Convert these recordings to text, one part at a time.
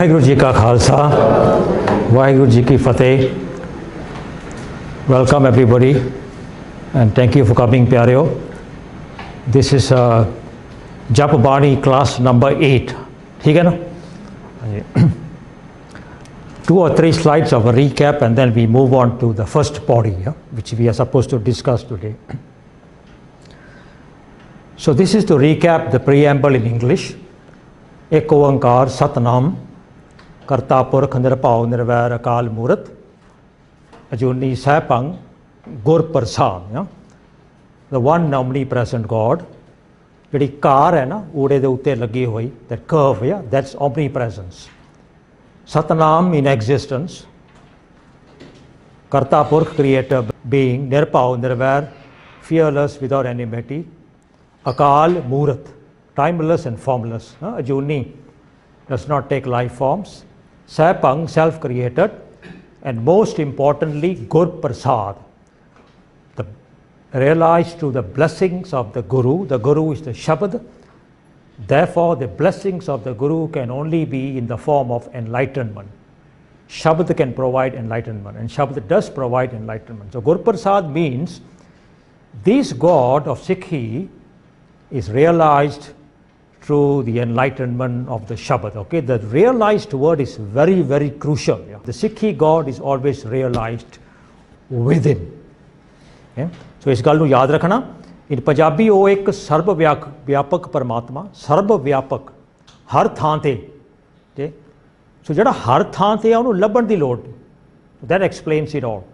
वाहिगुरु जी का खालसा वाहिगुरु जी की फतेह. Welcome everybody and thank you for coming प्यारियो. This is Jup Banee class number 8. ठीक है ना? 2 or 3 slides of a recap and then we move on to the first body, which we are supposed to discuss today. So this is to recap the preamble in English. एक ओंकार सतनाम करता पुरख निरभाव निर्वैर अकाल मूरत अजूनी सहभंग गुर प्रसाद. The one omnipresent God. ਜਿਹੜੀ ਕਾਰ ਹੈ ਨਾ ਊੜੇ ਦੇ ਉੱਤੇ ਲੱਗੀ ਹੋਈ, that curve, that's omnipresence. Satnam in existence, Karta Purkh creator being, Nirpav Nirvair, fearless without enmity, Akal Murat, timeless and formless. Ajuni does not take life forms, Sapang self-created, and most importantly Gur Prasad, the realized through the blessings of the Guru. The Guru is the Shabad. Therefore, the blessings of the Guru can only be in the form of enlightenment. Shabad can provide enlightenment, and Shabad does provide enlightenment. So, Gur Prasad means this God of Sikhi is realized through the enlightenment of the Shabad. Okay, the realized word is very, very crucial. The Sikhi God is always realized within. Okay? So, इस गल नूं याद रखना. In Punjabi ਉਹ ਇੱਕ ਸਰਬ ਵਿਆਪਕ ਪਰਮਾਤਮਾ, ਸਰਬ ਵਿਆਪਕ, ਹਰ ਥਾਂ ਤੇ. ਠੀਕ, ਸੋ ਜਿਹੜਾ ਹਰ ਥਾਂ ਤੇ ਆ ਉਹਨੂੰ ਲੱਭਣ ਦੀ ਲੋੜ ਨਹੀਂ. That explains it all.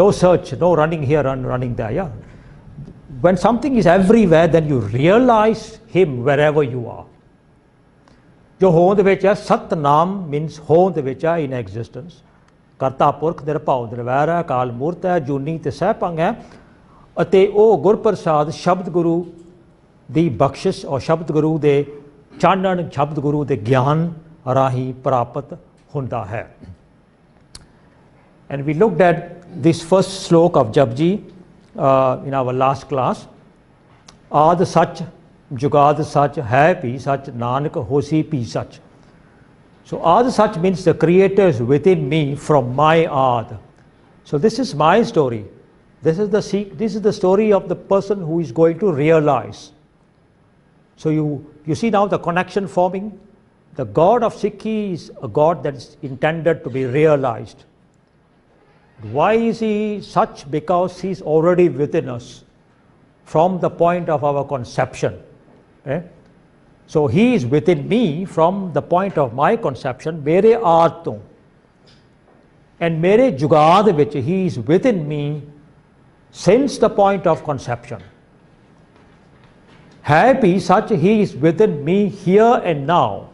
No search, no running here and running there. Yeah. When something is everywhere, then you realize him wherever you are. ਜੋ ਹੋਂਦ ਵਿੱਚ ਹੈ, ਸਤਨਾਮ means ਹੋਂਦ ਵਿੱਚ ਹੈ, in existence. ਕਰਤਾ ਪੁਰਖ ਨਿਰਭਉ ਨਿਰਵੈਰ ਹੈ, ਅਕਾਲ ਮੂਰਤ ਹੈ, ਜੂਨੀ ਤੇ ਸਹਿਭੰਗ ਹੈ. ਅਤੇ ਉਹ ਗੁਰਪ੍ਰਸਾਦ ਸ਼ਬਦ ਗੁਰੂ ਦੀ ਬਖਸ਼ਿਸ਼ ਔਰ ਸ਼ਬਦ ਗੁਰੂ ਦੇ ਚਾਨਣ, ਸ਼ਬਦ ਗੁਰੂ ਦੇ ਗਿਆਨ ਰਾਹੀਂ ਪ੍ਰਾਪਤ ਹੁੰਦਾ ਹੈ. And we looked at this first slok of Japji in our last class. ਆਦਿ ਸੱਚ, ਜੁਗਾਦ ਸੱਚ, ਹੈ ਭੀ ਸੱਚ, ਨਾਨਕ ਹੋਸੀ ਭੀ ਸੱਚ. So ਆਦਿ ਸੱਚ means the creator is within me from my Ad. So this is my story. This is the story of the person who is going to realize. So you see now the connection forming. The God of Sikhi is a God that is intended to be realized. Why is he such? Because he is already within us from the point of our conception. So he is within me from the point of my conception. मेरे आद तो and मेरे जुगाद विच he is within me since the point of conception. Happy such he is within me here and now.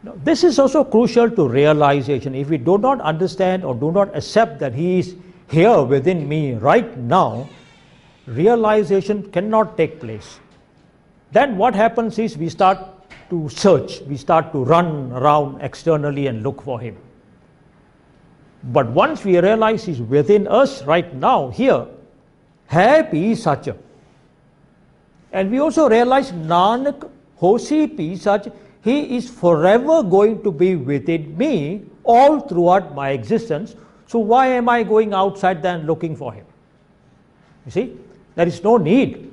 Now this is also crucial to realization. If we do not understand or do not accept that he is here within me right now, realization cannot take place. Then what happens is we start to search, we start to run around externally and look for him. But once we realize he's within us right now, here, happy such, and we also realize Nanak hosi pi such, he is forever going to be within me all throughout my existence. So why am I going outside then looking for him? You see, there is no need.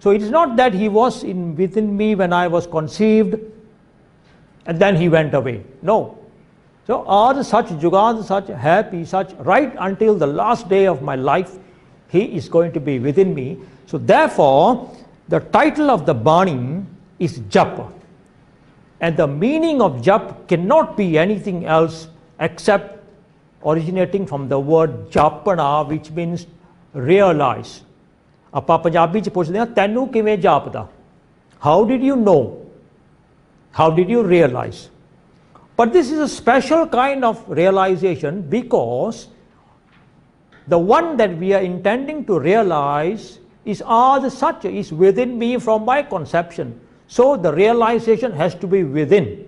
So it is not that he was within me when I was conceived and then he went away. No. So Ad such, Jugad such, happy such, right until the last day of my life, he is going to be within me. So therefore, the title of the Bani is Jup. And the meaning of Jup cannot be anything else except originating from the word Japana, which means realize. ਆਪਾਂ ਪੰਜਾਬੀ 'ਚ ਪੁੱਛਦੇ ਹਾਂ, ਤੈਨੂੰ ਕਿਵੇਂ ਜਾਪਦਾ? How did you know? How did you realize? But this is a special kind of realization because the one that we are intending to realize is Ad Sach, is within me from my conception. So the realization has to be within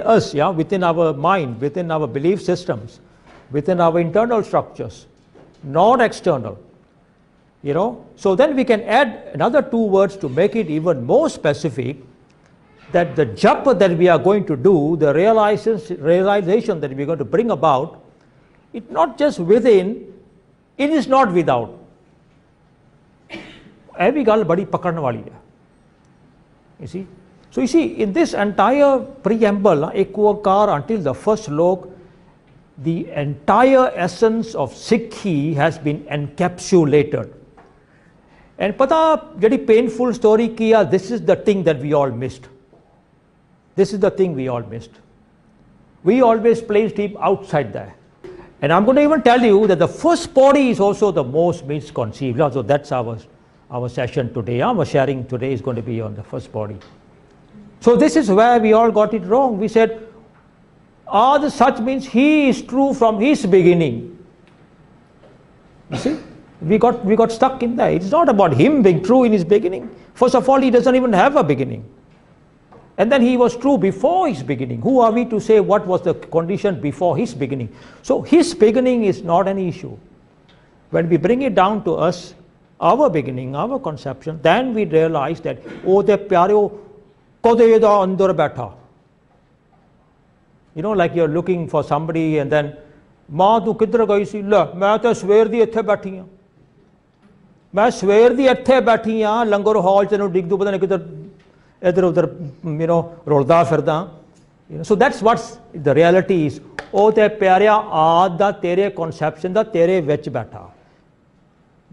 us, within our mind, within our belief systems, within our internal structures, not external. So then we can add another 2 words to make it even more specific. that the japa that we are going to do, the realization that we are going to bring about, it's not just within, it is not without. Every gal badi pakadne wali hai. You see? So you see, in this entire preamble, Ekokar, until the first slok, the entire essence of Sikhi has been encapsulated. And pata, very painful story kiya, this is the thing that we all missed. This is the thing we all missed. We always placed him outside there. And I'm going to even tell you that the first body is also the most misconceived. So that's our session today. Our sharing today is going to be on the first body. So this is where we all got it wrong. We said, the such means he is true from his beginning. You see, we got stuck in there. It's not about him being true in his beginning. First of all, he doesn't even have a beginning. And then he was true before his beginning. Who are we to say what was the condition before his beginning? So his beginning is not an issue. When we bring it down to us, our beginning, our conception, then we realize that, oh, the pyareo kode da andar baitha. You know, like you're looking for somebody and then, मां तू किधर गई सी? ले मैं तो सवेर दी इत्थे बैठी हां, मैं सवेर दी इत्थे बैठी हां, लंगर हॉल च तैनूं डिग दूं पता नहीं किधर इधर उधर रुलदा फिरदा. So that's what the reality is. Oh ते प्यारिया आद दा तेरे conception दा तेरे विच बैठा.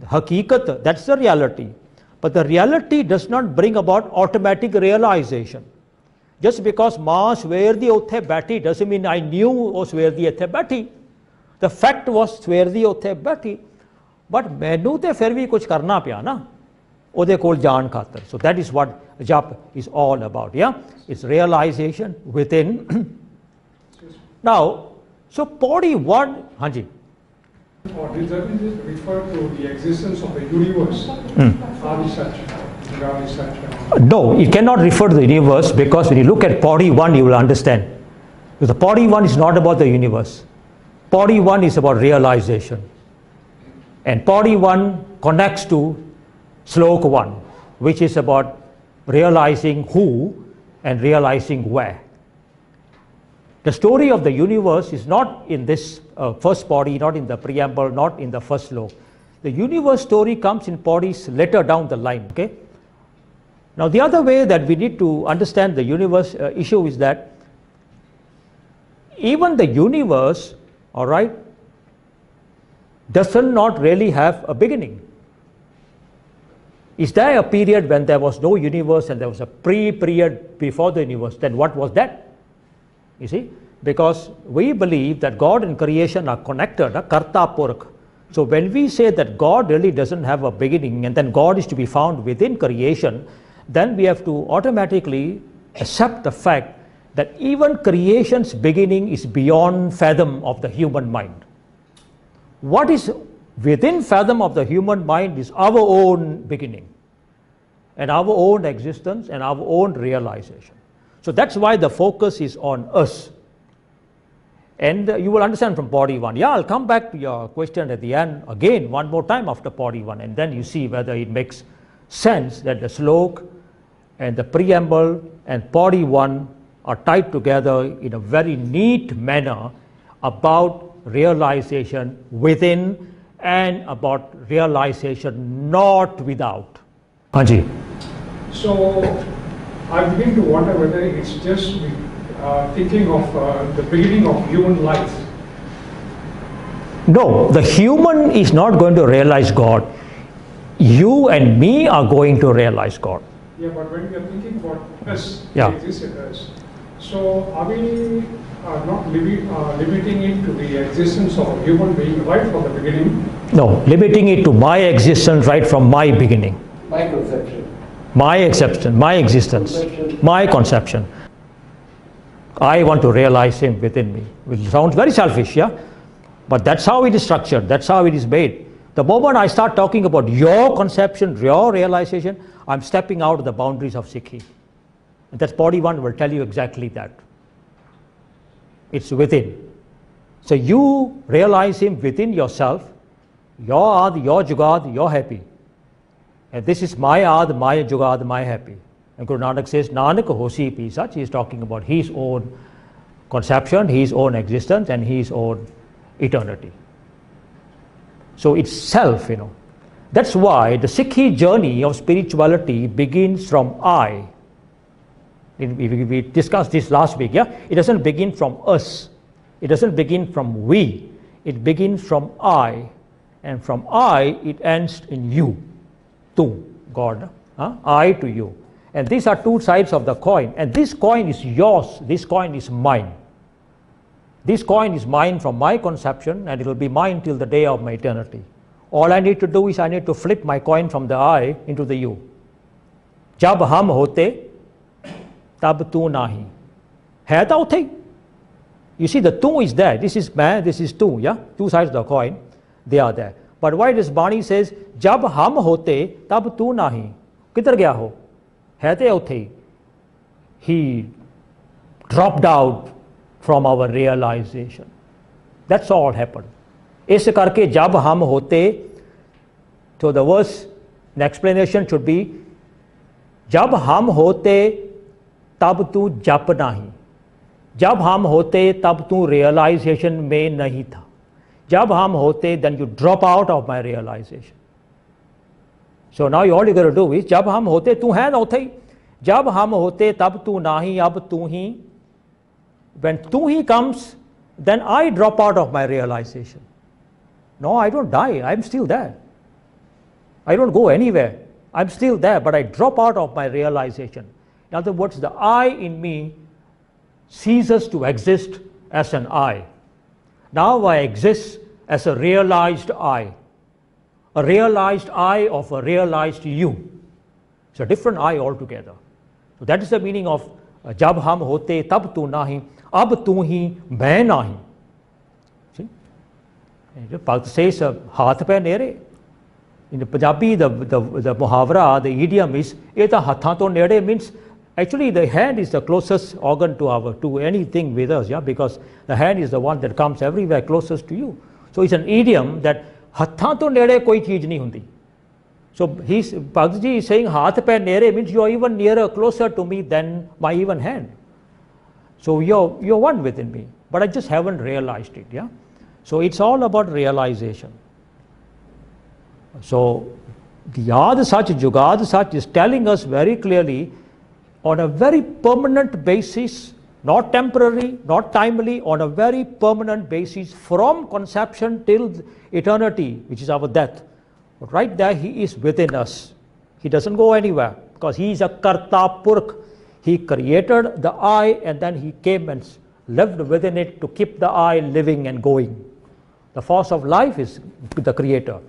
Hakikat, that's the reality. But the reality does not bring about automatic realization. Just because मां सवेर दी उत्थे बैठी doesn't mean I knew ਉਹ ਸਵੇਰ ਦੀ ਇੱਥੇ ਬੈਠੀ. The fact was ਸਵੇਰ ਦੀ ਉੱਥੇ ਬੈਠੀ. But ਮੈਨੂੰ ਤੇ ਫਿਰ ਵੀ ਕੁਝ ਕਰਨਾ ਪਿਆ ਨਾ ਉਹਦੇ ਕੋਲ ਜਾਣ ਖਾਤਰ. So that is what Jup is all about. Yeah, it's realization within. Now, so body one, Hanji. Or does that refer to the existence of the universe? No, it cannot refer to the universe, because when you look at body one, you will understand. Because the body one is not about the universe. Body one is about realization. And body one connects to slok one, which is about realizing who and realizing where. The story of the universe is not in this first body, not in the preamble, not in the first slok. The universe story comes in bodies later down the line. Okay. Now the other way that we need to understand the universe issue is that even the universe, all right, does not really have a beginning. Is there a period when there was no universe and there was a pre-period before the universe? Then what was that? You see, because we believe that God and creation are connected, karta purakh. So when we say that God really doesn't have a beginning and then God is to be found within creation, then we have to automatically accept the fact that even creation's beginning is beyond fathom of the human mind. What is within fathom of the human mind is our own beginning and our own existence and our own realization. So that's why the focus is on us. And you will understand from body one. Yeah, I'll come back to your question at the end again one more time after body one, and then you see whether it makes sense that the slok and the preamble and body one are tied together in a very neat manner about realization within and about realization not without. Hanji. So I begin to wonder whether it's just thinking of the beginning of human life. No, the human is not going to realize God. You and me are going to realize God. Yeah, but when we are thinking about us, yeah, existed us. So are we not limiting it to the existence of a human being right from the beginning? No, limiting it to my existence right from my beginning. My conception. My exception, my existence, my conception. I want to realize him within me. Which sounds very selfish, yeah? But that's how it is structured, that's how it is made. The moment I start talking about your conception, your realization, I'm stepping out of the boundaries of Sikhi. And that's body one will tell you exactly that. It's within. So you realize him within yourself, your Ad, your Jugad, you're happy. And this is my Ad, my Jugad, my happy. And Guru Nanak says, Nanak hosi pi sach. He is talking about his own conception, his own existence, and his own eternity. So it's self, That's why the Sikhi journey of spirituality begins from I. We discussed this last week, yeah? It doesn't begin from us. It doesn't begin from we. It begins from I. And from I, it ends in you. Tu, God. I to you. And these are two sides of the coin. And this coin is yours. This coin is mine. This coin is mine from my conception, and it will be mine till the day of my eternity. All I need to do is I need to flip my coin from the I into the you. Jab hum hote, tab tu nahi. Hai ta uthai. You see, the tu is there. This is man, this is tu, yeah? Two sides of the coin, they are there. But why does Bani says, Jab hum hote, tab tu nahi. Kidhar gaya ho? Hai te uthai. He dropped out from our realization. That's all happened. इस करके जब हम होते, so the verse, the explanation should be, जब हम होते तब तू जप नहीं, जब हम होते तब तू realization में नहीं था, जब हम होते then you drop out of my realization. So now all you got to do is, जब हम होते तू है ना उठे, जब हम होते तब तू नहीं, अब तू ही. When tu he comes, then I drop out of my realization. No, I don't die. I'm still there. I don't go anywhere. I'm still there, but I drop out of my realization. In other words, the I in me ceases to exist as an I. Now I exist as a realized I of a realized you. It's a different I altogether. So that is the meaning of jab hum hote tab tu nahi, ab tu hi main nahi. See? Bhakt says haath pe nere. In the Punjabi, the muhavra, the idiom is eta hathan to nere means actually the hand is the closest organ to anything with us, yeah, because the hand is the one that comes everywhere closest to you. So it's an idiom that hathan to nere koi cheez nahi hundi. So Bhakt Ji is saying haath pe nere means you are even nearer, closer to me than my even hand. So you're one within me, but I just haven't realized it, yeah. So it's all about realization. So the Yad Sach, Jugad Sach is telling us very clearly on a very permanent basis, not temporary, not timely, on a very permanent basis from conception till eternity, which is our death. But right there, he is within us. He doesn't go anywhere because he is a Karta Purkh. He created the I and then he came and lived within it to keep the I living and going. The force of life is the creator.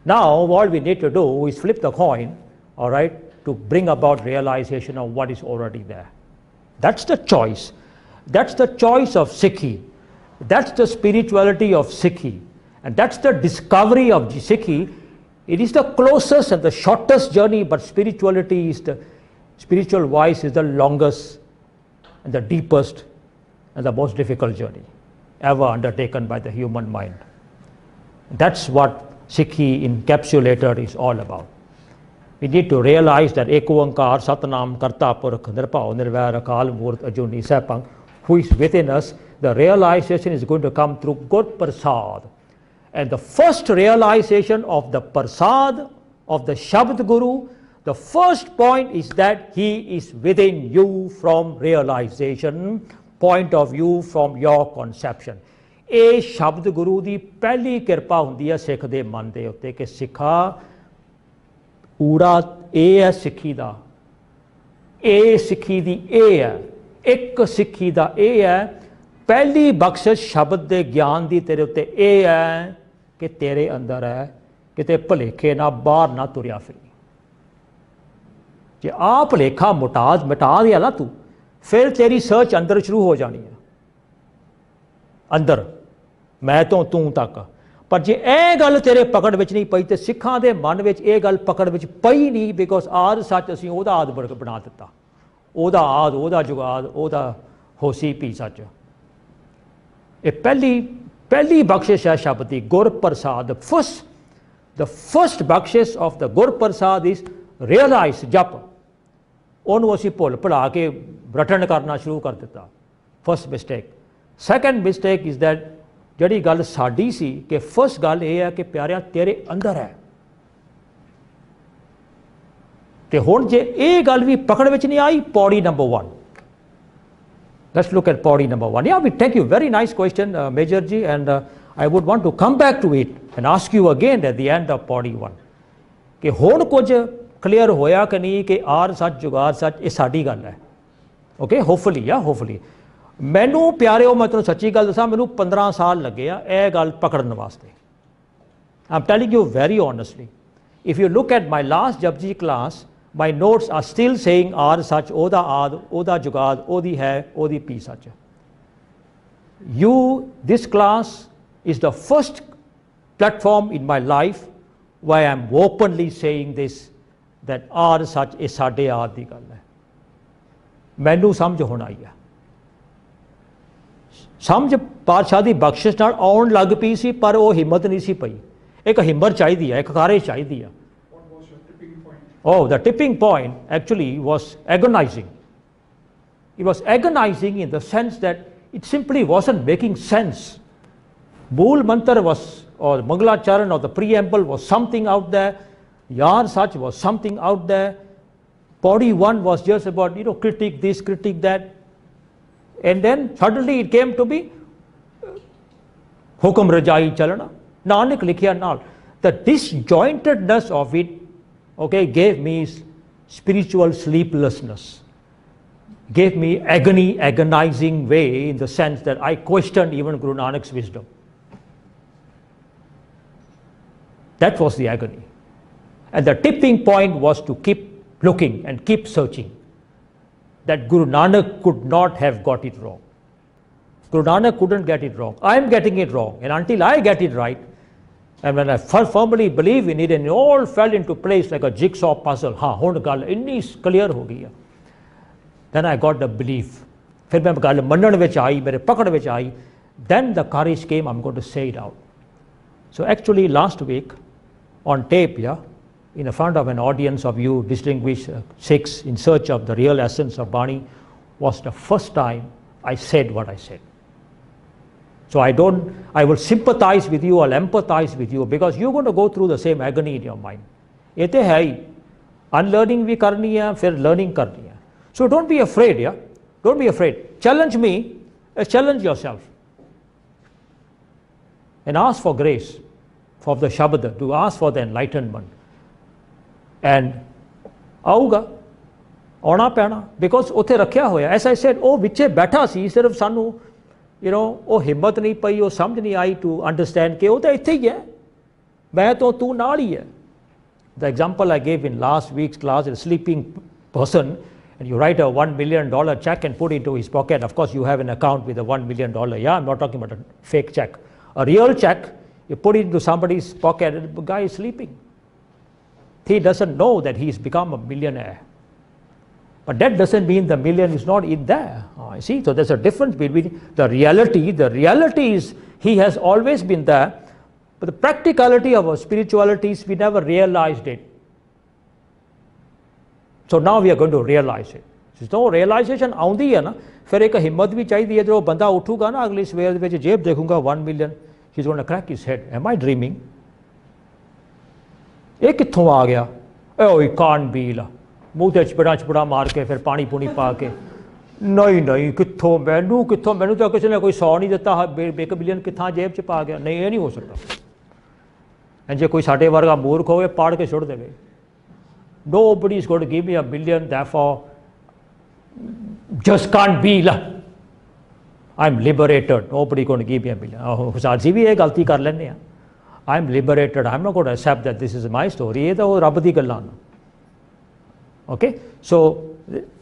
Now, what we need to do is flip the coin, all right, to bring about realization of what is already there. That's the choice. That's the choice of Sikhi. That's the spirituality of Sikhi. And that's the discovery of Sikhi. It is the closest and the shortest journey, but spirituality is the spiritual wise is the longest and the deepest and the most difficult journey ever undertaken by the human mind. That's what Sikhi encapsulated is all about. We need to realize that Eko Onkar, Satnam, Karta Purkh, Nirpao, Nirvair, Akal Murt, Ajuni, Sepang, who is within us, the realization is going to come through Gur Prasad. And the first realization of the Prasad, of the Shabd Guru, the first point is that he is within you from realization, point of view from your conception. ਇਹ ਸ਼ਬਦ ਗੁਰੂ ਦੀ ਪਹਿਲੀ ਕਿਰਪਾ ਹੁੰਦੀ ਹੈ ਸਿੱਖ ਦੇ ਮਨ ਦੇ ਉੱਤੇ ਕਿ ਸਿੱਖਾ ਊੜਾ ਇਹ ਹੈ ਸਿੱਖੀ ਦਾ, ਇਹ ਸਿੱਖੀ ਦੀ ਇਹ ਹੈ, ਇੱਕ ਸਿੱਖੀ ਦਾ ਇਹ ਹੈ, ਪਹਿਲੀ ਬਖਸ਼ਿਸ਼ ਸ਼ਬਦ ਦੇ ਗਿਆਨ ਦੀ ਤੇਰੇ ਉੱਤੇ ਇਹ ਹੈ ਕਿ ਤੇਰੇ ਅੰਦਰ ਹੈ ਕਿਤੇ ਭੁਲੇਖੇ ਨਾ ਬਾਹਰ ਨਾ ਤੁਰਿਆ ਫਿਰੀ। ਜੇ ਆਹ ਭੁਲੇਖਾ ਮਿਟਾ ਦਿਆ ਨਾ ਤੂੰ, ਫਿਰ ਤੇਰੀ ਸਰਚ ਅੰਦਰ ਸ਼ੁਰੂ ਹੋ ਜਾਣੀ ਹੈ, ਅੰਦਰ ਮੈਂ ਤੋਂ ਤੂੰ ਤੱਕ। ਪਰ ਜੇ ਇਹ ਗੱਲ ਤੇਰੇ ਪਕੜ ਵਿੱਚ ਨਹੀਂ ਪਈ, ਤੇ ਸਿੱਖਾਂ ਦੇ ਮਨ ਵਿੱਚ ਇਹ ਗੱਲ ਪਕੜ ਵਿੱਚ ਪਈ ਨਹੀਂ, ਬਿਕੋਜ਼ ਆਦ ਸੱਚ ਅਸੀਂ ਉਹਦਾ ਆਦ ਬਣਾ ਦਿੱਤਾ, ਉਹਦਾ ਆਦ, ਉਹਦਾ ਜੁਗਾਦ, ਉਹਦਾ ਹੋਸੀ ਪੀ ਸੱਚ। ਇਹ ਪਹਿਲੀ ਬਖਸ਼ਿਸ਼ ਹੈ ਸ਼ਬਦ ਦੀ, ਗੁਰ ਪ੍ਰਸਾਦ। the first ਬਖਸ਼ਿਸ਼ of the ਗੁਰ ਪ੍ਰਸਾਦ is realize, ਜਪ। ਉਹਨੂੰ ਅਸੀਂ ਭੁੱਲ ਭੁਲਾ ਕੇ ਰਿਟਰਨ ਕਰਨਾ ਸ਼ੁਰੂ ਕਰ ਦਿੱਤਾ। First mistake. Second mistake is that ਜਿਹੜੀ ਗੱਲ ਸਾਡੀ ਸੀ ਕਿ ਫਸਟ ਗੱਲ ਇਹ ਹੈ ਕਿ ਪਿਆਰਿਆ ਤੇਰੇ ਅੰਦਰ ਹੈ, ਤੇ ਹੁਣ ਜੇ ਇਹ ਗੱਲ ਵੀ ਪਕੜ ਵਿੱਚ ਨਹੀਂ ਆਈ, ਪੌੜੀ number 1। Let's look at podi number 1. Yeah, we thank you. Very nice question, Major Ji, and I would want to come back to it and ask you again at the end of podi 1 कि हुण कुछ clear होया कि नहीं कि are सच जुगाड़ सच ये साडी गल है। Okay, hopefully, yeah, hopefully. मैनू प्यारे मैं तुहानूं सच्ची गल दसां, मैनू 15 साल लगे आ यह गल पकड़न वास्ते। I'm telling you very honestly. If you look at my last Japji class, my notes are still saying R such, Oda Ad, Oda Jugad, Odi Hai, Odi P such. This class is the first platform in my life where I am openly saying this, that R such is Sade Ad di gal hai. Mainu samjh hona ai hai. Samjh ਪਾਤਸ਼ਾਹ ਦੀ ਬਖਸ਼ਿਸ਼ ਨਾਲ ਆਉਣ ਲੱਗ ਪਈ ਸੀ, ਪਰ ਉਹ ਹਿੰਮਤ ਨਹੀਂ ਸੀ ਪਈ। ਇੱਕ ਹਿੰਮਤ ਚਾਹੀਦੀ ਹੈ, ਇੱਕ ਕਾਰਜ ਚਾਹੀਦੀ ਹੈ। Oh, the tipping point actually was agonizing. It was agonizing in the sense that it simply wasn't making sense. Mool Mantra was, or Mangala Charan or the preamble was something out there. Yar Sach was something out there. Podi 1 was just about, critique this, critique that. And then suddenly it came to be Hukum Rajai Chalana. Nanak Likhya Nal. The disjointedness of it, gave me spiritual sleeplessness, gave me agony, agonizing way, in the sense that I questioned even Guru Nanak's wisdom. That was the agony. And the tipping point was to keep looking and keep searching, that Guru Nanak could not have got it wrong. Guru Nanak couldn't get it wrong. I am getting it wrong. And until I get it right, and when I firmly believe in it, and it all fell into place like a jigsaw puzzle, ਹੁਣ ਗੱਲ ਇੰਨੀ clear ਹੋ ਗਈ ਹੈ, then I got the belief. ਫਿਰ ਮੈਂ ਗੱਲ ਮੰਨਣ ਵਿੱਚ ਆਈ, ਮੇਰੇ ਪਕੜ ਵਿੱਚ ਆਈ, then the courage came, I'm going to say it out. So actually last week on tape, in front of an audience of you distinguished Sikhs in search of the real essence of Bani, was the first time I said what I said. So I will sympathize with you, I'll empathize with you, because you're going to go through the same agony in your mind. ये तो है ही, unlearning भी करनी है, फिर learning करनी है. So don't be afraid, don't be afraid. Challenge me, challenge yourself. And ask for grace, for the Shabad, to ask for the enlightenment. And ਆਊਗਾ, ਆਉਣਾ ਪੈਣਾ, because ਉੱਥੇ ਰੱਖਿਆ ਹੋਇਆ, as I said, ਉਹ ਵਿੱਚੇ ਬੈਠਾ ਸੀ, ਸਿਰਫ ਸਾਨੂੰ ਉਹ ਹਿੰਮਤ ਨਹੀਂ ਪਈ, ਉਹ ਸਮਝ ਨਹੀਂ ਆਈ to understand ਕਿ ਉਹ ਤਾਂ ਇੱਥੇ ਹੀ ਹੈ, ਮੈਂ ਤਾਂ ਤੂੰ ਨਾਲ ਹੀ ਹੈ. The example I gave in last week's class, a sleeping person, and you write a $1 million check and put it into his pocket. Of course, you have an account with a $1 million. Yeah, I'm not talking about a fake check. A real check, you put it into somebody's pocket, and the guy is sleeping. He doesn't know that he's become a millionaire. But that doesn't mean the million is not in there. See, so there's a difference between the reality. The reality is he has always been there, but the practicality of our spirituality is we never realized it. So now we are going to realize it. So realization आउंदी है ना, फिर एक हिम्मत भी चाहिए, जो बंदा उठूगा ना अगली सवेर में जेब देखूंगा 1 million, he's going to crack his head. Am I dreaming? ये कित्थों आ गया? Oh, it can't be ला. मूँह ते चपड़ा मार के फिर पानी पूनी पा के, नहीं कित्थों मैनू तो किसी ने कोई 100 नहीं दिता, 1 बिलियन कित्थां जेब च पा गया, नहीं ये नहीं हो सकता. जे कोई साडे वर्गा मूर्ख होवे पाड़ के सुट देवे. Nobody is going to give me $1 million, therefore just can't be. I'm liberated. Nobody is going to give me $1 million. हुशार जी भी ये गलती कर लेने हैं. I'm liberated. I'm not going to accept that this is my story. ये तो रब दी गल्लां. Okay, so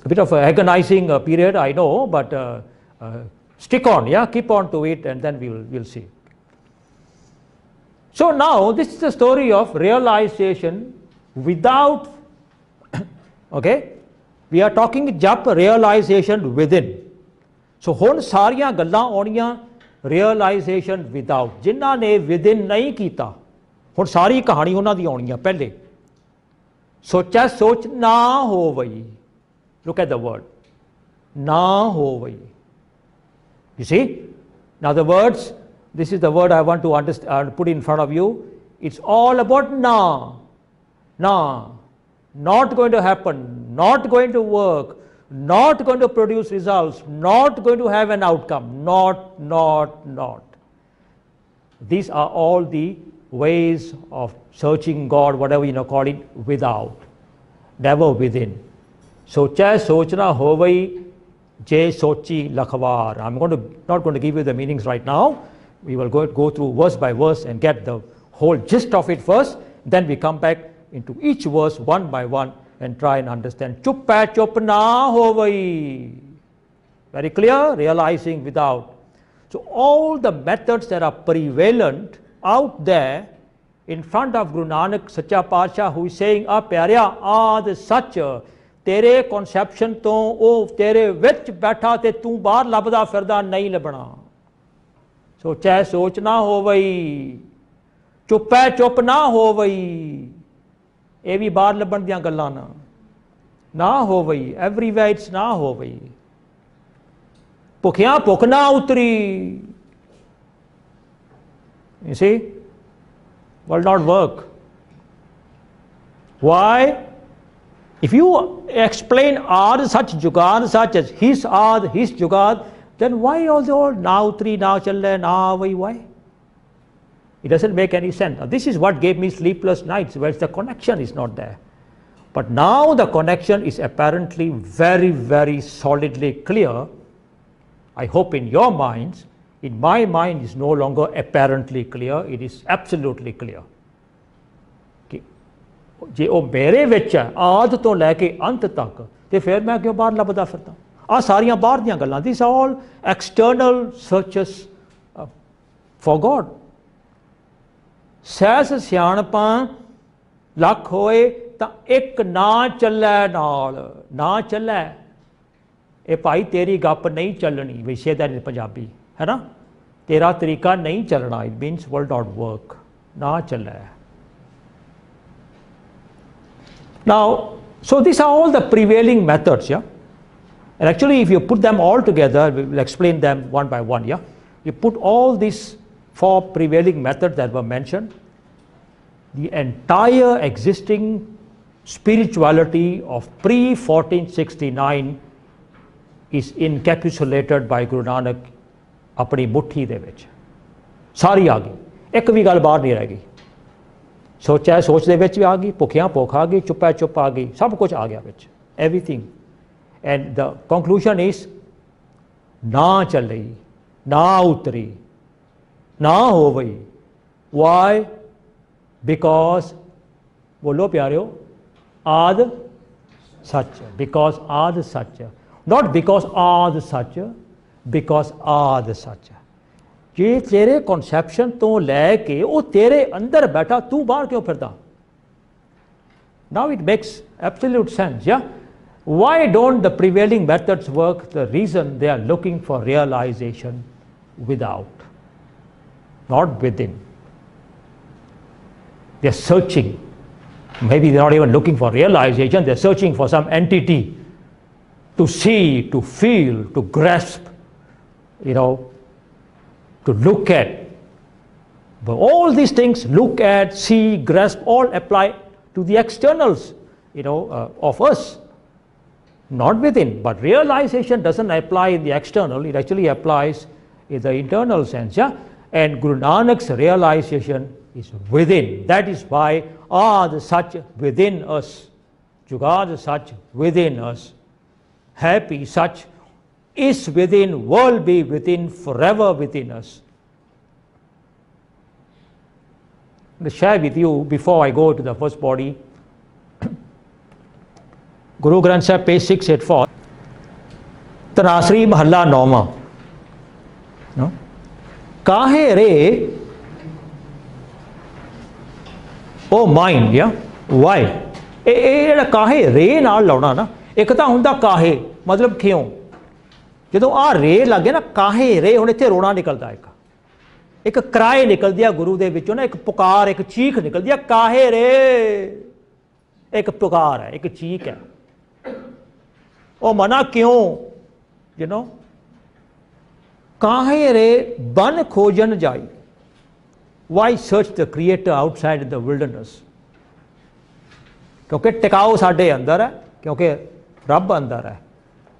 a bit of an agonizing period, I know, but stick on, keep on to it, and then we'll see. So now this is the story of realization without. Okay, we are talking Jup realization within. So ਹੁਣ ਸਾਰੀਆਂ ਗੱਲਾਂ ਆਉਣੀਆਂ realization without. ਜਿਨ੍ਹਾਂ ਨੇ within ਨਹੀਂ ਕੀਤਾ, ਹੁਣ ਸਾਰੀ ਕਹਾਣੀ ਉਹਨਾਂ ਦੀ ਆਉਣੀ ਆ ਪਹਿਲੇ. ਸੋਚਾ ਸੋਚ ਨਾ ਹੋ ਵਈ, Look at the word. Na hovai. You see? In other words, this is the word I want to put in front of you. It's all about na. Na. Not going to happen, not going to work, not going to produce results, not going to have an outcome. Not. These are all the ways of searching God, whatever you call it, without, never within. Socha sochna hovai je sochi lakhwar. I'm not going to give you the meanings right now. We will go through verse by verse and get the whole gist of it first. Then we come back into each verse one by one and try and understand. Chup hai chup na hovai. Very clear? Realizing without. So all the methods that are prevalent out there in front of Guru Nanak Sacha Paatshah, who is saying, "Ah pyarya, aad sach, tere conception to o tere vich baitha te tu bahar labda firda nahi labna." So chahe soch na hovai, chup hai chup na hovai. ਇਹ ਵੀ ਬਾਹਰ ਲੱਭਣ ਦੀਆਂ ਗੱਲਾਂ ਨਾ ਹੋਵਈ, everywhere it's ਨਾ ਹੋਵਈ। ਭੁੱਖਿਆਂ ਭੁੱਖ ਨਾ ਉਤਰੀ। You see, will not work. Why? If you explain aad such jugaad such as his aad, his jugaad, then why also na utri, na challe, na avai, why? It doesn't make any sense. Now, this is what gave me sleepless nights, where the connection is not there. But now the connection is apparently very, very solidly clear. I hope in your minds. In my mind, is no longer apparently clear. It is absolutely clear. ਜੇ ਉਹ ਮੇਰੇ ਵਿੱਚ ਹੈ ਆਦ ਤੋਂ ਲੈ ਕੇ ਅੰਤ ਤੱਕ ਤੇ ਫਿਰ ਮੈਂ ਕਿਉਂ ਬਾਹਰ ਲੱਭਦਾ ਫਿਰਦਾ? ਆਹ ਸਾਰੀਆਂ ਬਾਹਰ ਦੀਆਂ ਗੱਲਾਂ, these are all external searches for God. ਸਹਿਸ ਸਿਆਣਪਾਂ lakh ਹੋਏ ਤਾਂ ਇੱਕ ਨਾ ਚੱਲੈ ਨਾਲ, ਨਾ ਚੱਲੈ। ਇਹ ਭਾਈ ਤੇਰੀ ਗੱਪ ਨਹੀਂ ਚੱਲਣੀ, we say that in Punjabi, ਹੈ ਨਾ? ਤੇਰਾ ਤਰੀਕਾ ਨਹੀਂ ਚੱਲਣਾ, it means will not work, ਨਾ ਚੱਲੈ। Now, so these are all the prevailing methods, yeah? And actually, if you put them all together, we will explain them one by one, yeah? You put all these four prevailing methods that were mentioned, the entire existing spirituality of pre-1469 is encapsulated by Guru Nanak apni muthi de vich. Sari aa gayi, ek vi gal bahar nahi reh gayi. ਸੋਚਿਆ ਸੋਚ ਦੇ ਵਿੱਚ ਵੀ ਆ ਗਈ, ਭੁੱਖਿਆਂ ਭੁੱਖ ਆ ਗਈ, ਚੁੱਪਾ ਚੁੱਪ ਆ ਗਈ, ਸਭ ਕੁਝ ਆ ਗਿਆ ਵਿੱਚ, everything. And the conclusion is ਨਾ ਚੱਲੀ, ਨਾ ਉਤਰੀ, ਨਾ ਹੋਵਈ. Why? Because ਬੋਲੋ ਪਿਆਰਿਓ, ਆਦ ਸੱਚ, because ਆਦ ਸੱਚ, not because ਆਦ ਸੱਚ, because ਆਦ ਸੱਚ। ਜੇ ਤੇਰੇ ਕਨਸੈਪਸ਼ਨ ਤੋਂ ਲੈ ਕੇ ਉਹ ਤੇਰੇ ਅੰਦਰ ਬੈਠਾ, ਤੂੰ ਬਾਹਰ ਕਿਉਂ ਫਿਰਦਾ? Now it makes absolute sense, yeah? Why don't the prevailing methods work? The reason they are looking for realization without, not within. They're searching. Maybe they're not even looking for realization, they're searching for some entity to see, to feel, to grasp, you know, to look at. But all these things, look at, see, grasp, all apply to the externals, you know, of us, not within. But realization doesn't apply in the external, it actually applies in the internal sense, yeah? And Guru Nanak's realization is within. That is why the such within us, Jugad such within us, happy such is within, will be within, forever within us. I'm going to share with you, before I go to the first body, Guru Granth Sahib, page 684, Tanasri Mahalla Nauma. No? Kahe re, oh mind, yeah? Why? ਇਹ ਜਿਹੜਾ ਕਾਹੇ ਰੇ ਨਾਲ ਲਾਉਣਾ ਨਾ, ਇੱਕ ਤਾਂ ਹੁੰਦਾ ਕਾਹੇ, ਮਤਲਬ ਕਿਉਂ? ਜਦੋਂ ਆ ਰੇ ਲੱਗੇ ਨਾ, ਕਾਹੇ ਰੇ, ਹੁਣ ਇੱਥੇ ਰੋਣਾ ਨਿਕਲਦਾ, ਇੱਕ ਕਰਾਏ ਨਿਕਲਦੀ ਆ ਗੁਰੂ ਦੇ ਵਿੱਚੋਂ ਨਾ, ਇੱਕ ਪੁਕਾਰ, ਇੱਕ ਚੀਖ ਨਿਕਲਦੀ ਆ, ਕਾਹੇ ਰੇ, ਇੱਕ ਪੁਕਾਰ ਹੈ, ਇੱਕ ਚੀਖ ਹੈ। O mana kyun? You know? Kahe re ban khojan jai? Why search the Creator outside in the wilderness? क्योंकि टिकाऊ साढ़े अंदर है, क्योंकि रब अंदर है,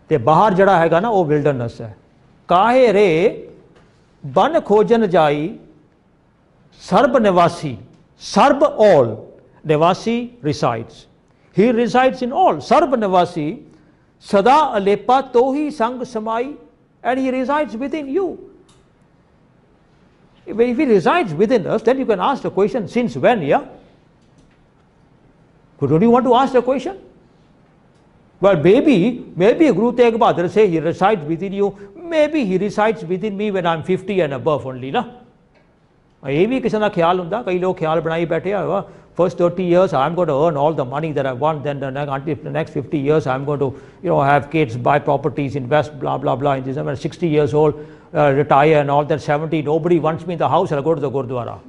ते बाहर जड़ा हैगा ना वो विल्डरनेस है. काहे रे बन खोजन जाई सर्ब निवासी, सर्ब all, निवासी resides, he resides in all, SERB निवासी सदा अलेपा तो ही संग समाई, and he resides within you. If he resides within us, then you can ask the question, since when, yeah? Don't you want to ask the question? Well, maybe Guru Tegh Bahadur say he resides within you. Maybe he resides within me when I'm 50 and above only, na? ये भी किसी ना ख्याल होता, कई लोग ख्याल बनाई बैठे हैं, first 30 years I'm going to earn all the money that I want, then until the next 50 years I'm going to, have kids, buy properties, invest, blah blah blah. I'm 60 years old, retire and all that. 70, nobody wants me in the house, I'll go to the Gurdwara.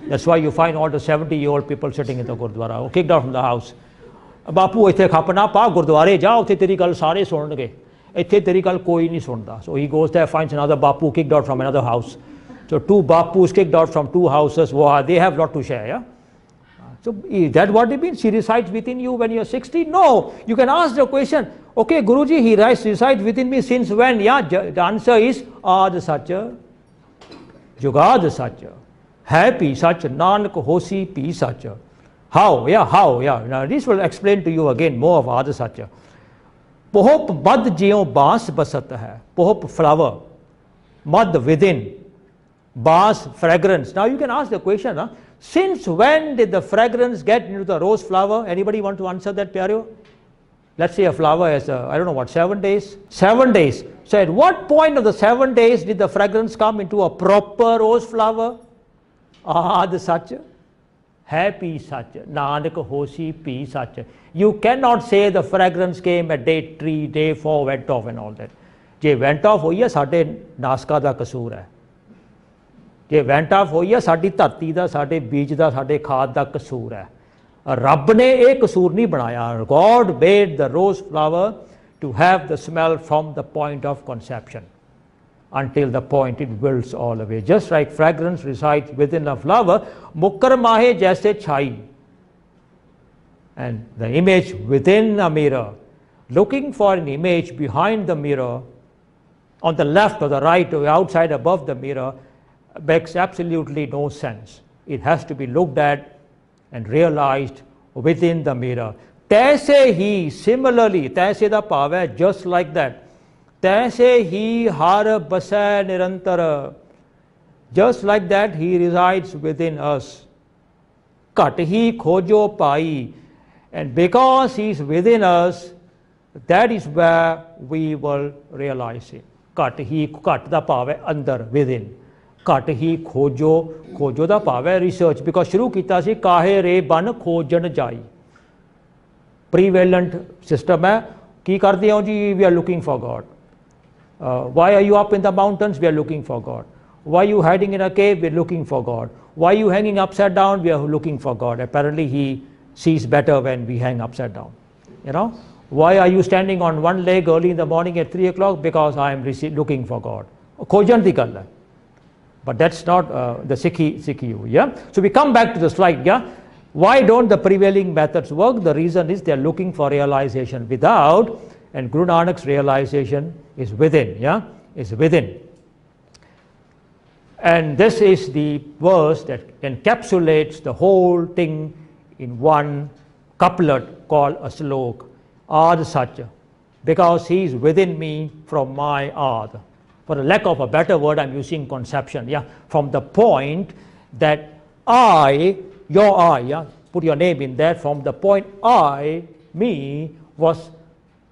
That's why you find all the 70-year-old people sitting in the Gurdwara, kicked out from the house. बापू इत्थे खपना पा गुरुद्वारे जा, उत्थे तेरी गल सारे सुनणगे, इत्थे तेरी गल कोई नहीं सुनदा. So he goes there, finds another bapu kicked out from another house. So 2 bapus kicked out from 2 houses. Wow, they have lot to share. Yeah? So is that what it means? He resides within you when you're 60? No. You can ask the question, okay, Guruji, he resides within me since when? Yeah, the answer is Aad Sach, Jugad Sach, Happy Sach, Nanak Hosi Pi Sach. How? Yeah, how? Yeah. Now this will explain to you again more of Aad Sach. Pohop bad jeo baas basat hai. Pohop flower, mad within, baas fragrance. Now you can ask the question, huh? Since when did the fragrance get into the rose flower? Anybody want to answer that, Pyaryo? Let's say a flower has, I don't know what, 7 days? 7 days. So at what point of the 7 days did the fragrance come into a proper rose flower? Aad Sach, Happy Sach, Nanak Hosi Pi Sach. You cannot say the fragrance came at day 3, day 4, went off and all that. Je went off hoyi hai sade naska da kasoor hai. Je went off hoyi hai sadi dharti da, sade beej da, sade khaad da kasoor hai. Rab ne ek kasoor nahi banaya. God made the rose flower to have the smell from the point of conception until the point it wilts all away. Just like fragrance resides within a flower, mukkar mahe jaise chai. And the image within a mirror, looking for an image behind the mirror, on the left or the right or outside above the mirror, makes absolutely no sense. It has to be looked at and realized within the mirror. Taise he, similarly, taise da bhav hai just like that. Taise he har basai nirantar. Just like that, he resides within us. Kat hi khojo pai. And because he is within us, that is where we will realize it. Kat da bhav hai andar, within. Kat hi khojo da bhav hai research. Because shuru kita si kahe re ban khojan jai. Prevalent system hai. Ki karde ho ji? We are looking for God. Why are you up in the mountains? We are looking for God. Why are you hiding in a cave? We are looking for God. Why are you hanging upside down? We are looking for God. Apparently he sees better when we hang upside down. Why are you standing on one leg early in the morning at 3 o'clock? Because I am looking for God. Khojan di gal hai. But that's not the Sikhi. Yeah? So we come back to the slide. Yeah? Why don't the prevailing methods work? The reason is they are looking for realization without, and Guru Nanak's realization is within. Yeah? Is within. And this is the verse that encapsulates the whole thing in one couplet called a slok. Aad Sach. Because he is within me from my Aad. For the lack of a better word, I'm using conception. Yeah? From the point that I, your I, yeah? Put your name in there, from the point I, me, was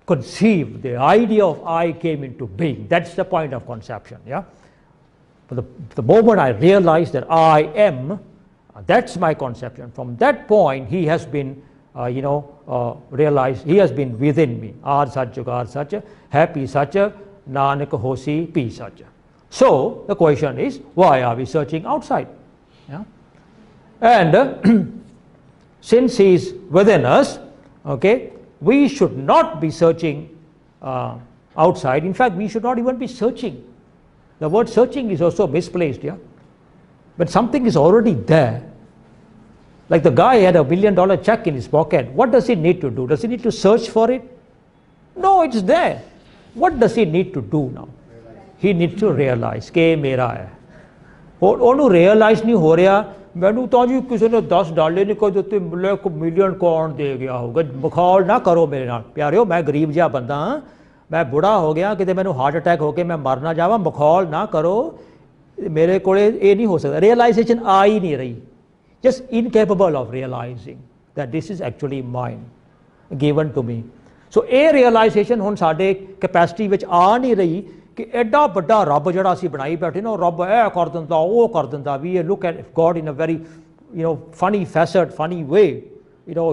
conceived. The idea of I came into being. That's the point of conception. Yeah? For the moment I realized that I am, that's my conception. From that point, he has been, realized, he has been within me. Aad Sach, Jugad Sach, Happy Sach, Nanak Hosi Pi Sach. So the question is, why are we searching outside? Yeah? And since he is within us, okay, we should not be searching outside. In fact, we should not even be searching. The word searching is also misplaced, yeah. But something is already there. Like the guy had $1 million check in his pocket. What does he need to do? Does he need to search for it? No, it's there. What does he need to do now? He needs to realize कि मेरा है. ਉਹਨੂੰ realize नहीं हो रहा मैनू तो जी किसी ने 10 डाले नहीं कोई ਦਿੱਤੇ ਮਿਲੇ को मिलियन कौन दे गया होगा मखौल ना करो मेरे नाल प्यारिਓ मैं गरीब जिहा बंदा हाँ मैं बुढ़ा हो गया किते मैनू हार्ट अटैक होके मैं मर ना जावां मखौल ना करो मेरे कोले ये नहीं हो सकता realization आ ही नहीं रही just incapable of realizing that this is actually mine given to me so a realization ਹੁਣ ਸਾਡੇ capacity ਵਿੱਚ ਆ ਨਹੀਂ ਰਹੀ कि एडा बड़ा रब जड़ा असी बनाई बैठे ना रब ऐ कर दिंदा वो कर दिंदा we look at God in a very funny facet funny way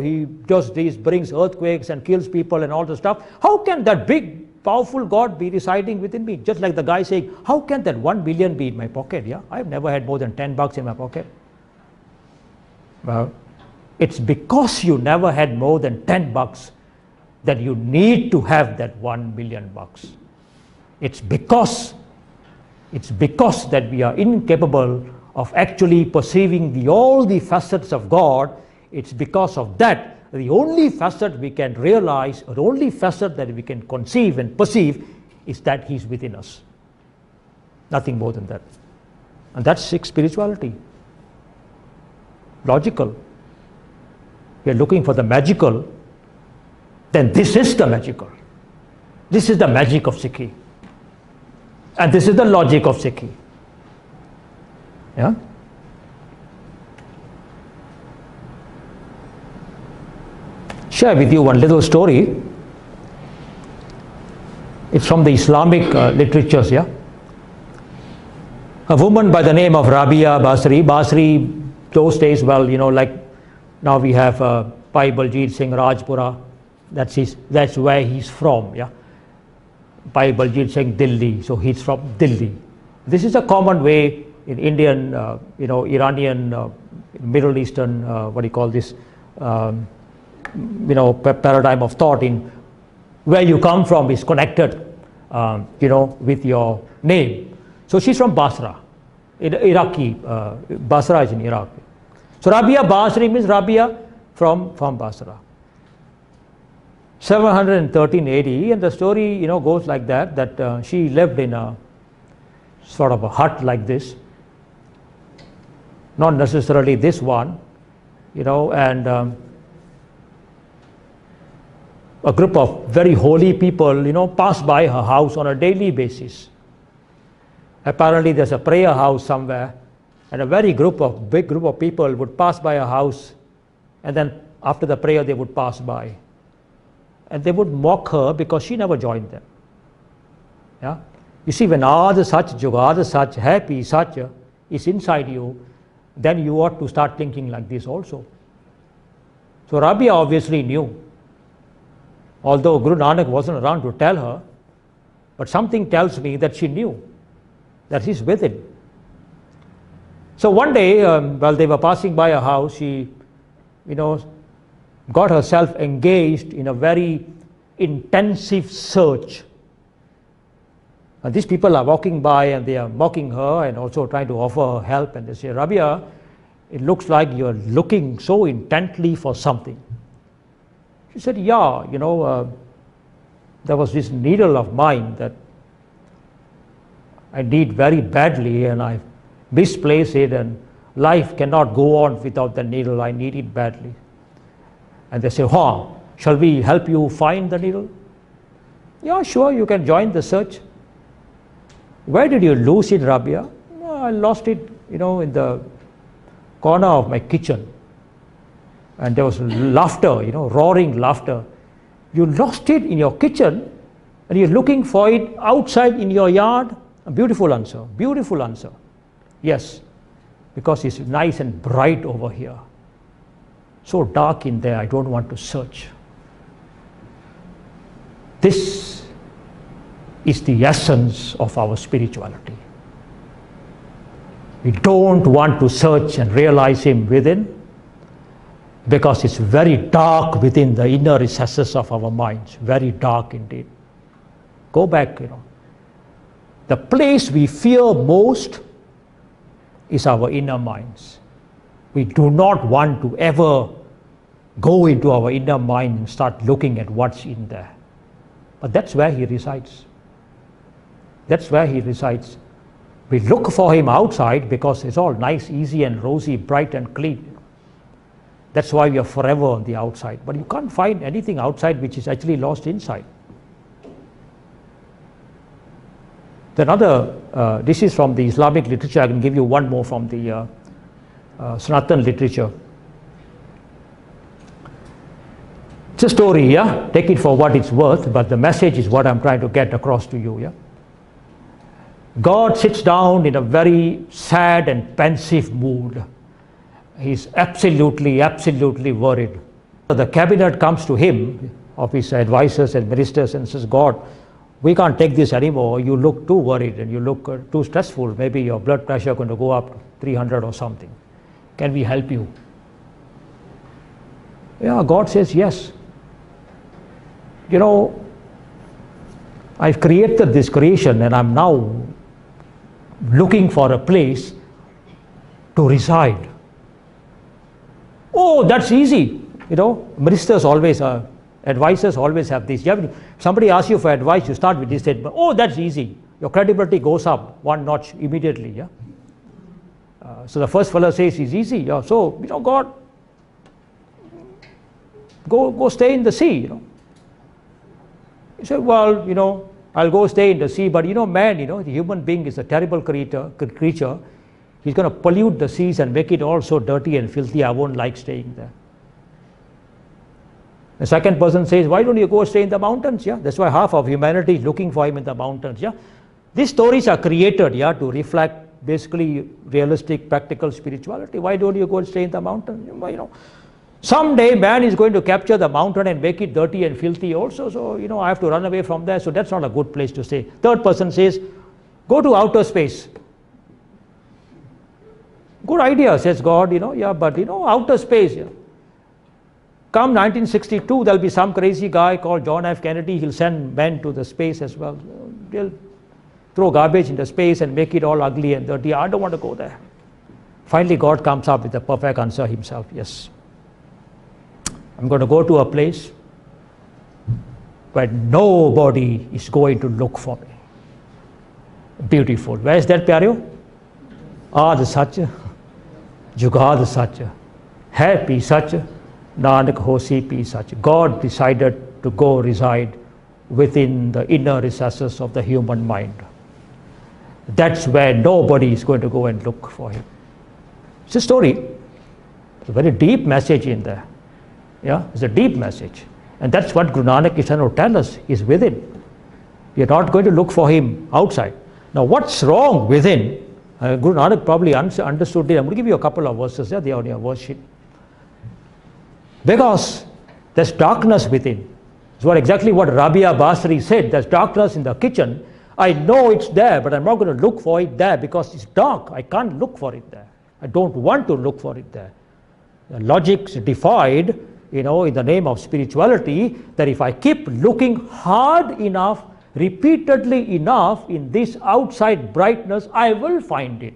he does this brings earthquakes and kills people and all the stuff how can that big powerful God be residing within me just like the guy saying how can that 1 billion be in my pocket yeah I've never had more than $10 in my pocket well it's because you never had more than $10 that you need to have that $1 million. It's because that we are incapable of actually perceiving all the facets of God. It's because of that the only facet we can realize or the only facet that we can conceive and perceive is that He's within us. Nothing more than that. And that's spirituality. Logical. We are looking for the magical, then this is the magical. This is the magic of Sikhi. And this is the logic of Sikhi. Yeah? Share with you one little story. It's from the Islamic literatures, yeah? A woman by the name of Rabia Basri. Basri, those days, well, like now we have Bhai Baljit Singh Rajpura. That's where he's from, yeah? Bhai Baljit Singh Delhi, so he's from Delhi. This is a common way in Indian, Iranian, Middle Eastern, what do you call this, paradigm of thought in where you come from is connected, with your name. So she's from Basra, Iraqi, Basra is in Iraq. So Rabia Basri means Rabia from Basra. 713 AD, and the story goes like that she lived in a sort of a hut like this, not necessarily this one, and a group of very holy people pass by her house on a daily basis. Apparently there's a prayer house somewhere, and a big group of people would pass by her house, and then after the prayer they would pass by. And they would mock her because she never joined them. Yeah? You see, when Ad Sach, Jugad Sach, Happy Sach is inside you, then you ought to start thinking like this also. So Rabia obviously knew. Although Guru Nanak wasn't around to tell her, but something tells me that she knew that He's within. So one day, while they were passing by her house, she, got herself engaged in a very intensive search. And these people are walking by and they are mocking her and also trying to offer her help, and they say, Rabia, it looks like you're looking so intently for something. She said, yeah, there was this needle of mine that I need very badly and I misplaced it, and life cannot go on without the needle. I need it badly. And they say, shall we help you find the needle? Yeah, sure, you can join the search. Where did you lose it, Rabia? Oh, I lost it, in the corner of my kitchen. And there was laughter, roaring laughter. You lost it in your kitchen and you're looking for it outside in your yard? A beautiful answer, beautiful answer. Yes, because it's nice and bright over here. So dark in there, I don't want to search. This is the essence of our spirituality. We don't want to search and realize Him within. because it's very dark within the inner recesses of our minds, very dark indeed. Go back, the place we fear most is our inner minds. We do not want to ever go into our inner mind and start looking at what's in there. But that's where he resides. That's where he resides. We look for him outside because it's all nice, easy and rosy, bright and clean. That's why we are forever on the outside. But you can't find anything outside which is actually lost inside. This is from the Islamic literature. I can give you one more from the Sanatan literature. It's a story, yeah? Take it for what it's worth, but the message is what I'm trying to get across to you, yeah? God sits down in a very sad and pensive mood. He's absolutely worried. The cabinet comes to him, of his advisors and ministers, and says, God, we can't take this anymore. You look too worried and you look too stressful. Maybe your blood pressure is going to go up to 300 or something. Can we help you? Yeah, God says yes. I've created this creation and I'm now looking for a place to reside. Oh, that's easy. Ministers always, advisors always have this. Somebody asks you for advice, you start with this statement. Oh, that's easy. Your credibility goes up one notch immediately. Yeah. So the first fellow says it's easy. Yeah. So God, go stay in the sea. You say, well, I'll go stay in the sea, but man, the human being is a terrible creature. He's going to pollute the seas and make it all so dirty and filthy. I won't like staying there. The second person says, why don't you go stay in the mountains? Yeah, that's why half of humanity is looking for him in the mountains. Yeah, these stories are created, yeah, to reflect basically realistic, practical spirituality. Why don't you go and stay in the mountains? Someday man is going to capture the mountain and make it dirty and filthy also. So I have to run away from there. So that's not a good place to stay. Third person says, go to outer space. Good idea, says God. Yeah, but outer space. Yeah. Come 1962, there'll be some crazy guy called John F. Kennedy. He'll send men to the space as well. They'll throw garbage into space and make it all ugly and dirty. I don't want to go there. Finally, God comes up with the perfect answer himself. Yes. I'm going to go to a place where nobody is going to look for me. Beautiful. Where is that, Pyareo? Aad Sach, Jugad Sach, Hai Pi Sach, Nanak Hosi Pi Sach. God decided to go reside within the inner recesses of the human mind. That's where nobody is going to go and look for him. It's a story. It's a very deep message in there. Yeah, it's a deep message. And that's what Guru Nanak is trying to tell us, is within. We are not going to look for him outside. Now what's wrong within? Guru Nanak probably understood it. I'm going to give you a couple of verses. Yeah, they are on your verse sheet. Because there's darkness within. It's exactly what Rabia Basri said. There's darkness in the kitchen. I know it's there, but I'm not going to look for it there because it's dark. I can't look for it there. I don't want to look for it there. The logic's defied, in the name of spirituality, that if I keep looking hard enough, repeatedly enough in this outside brightness, I will find it.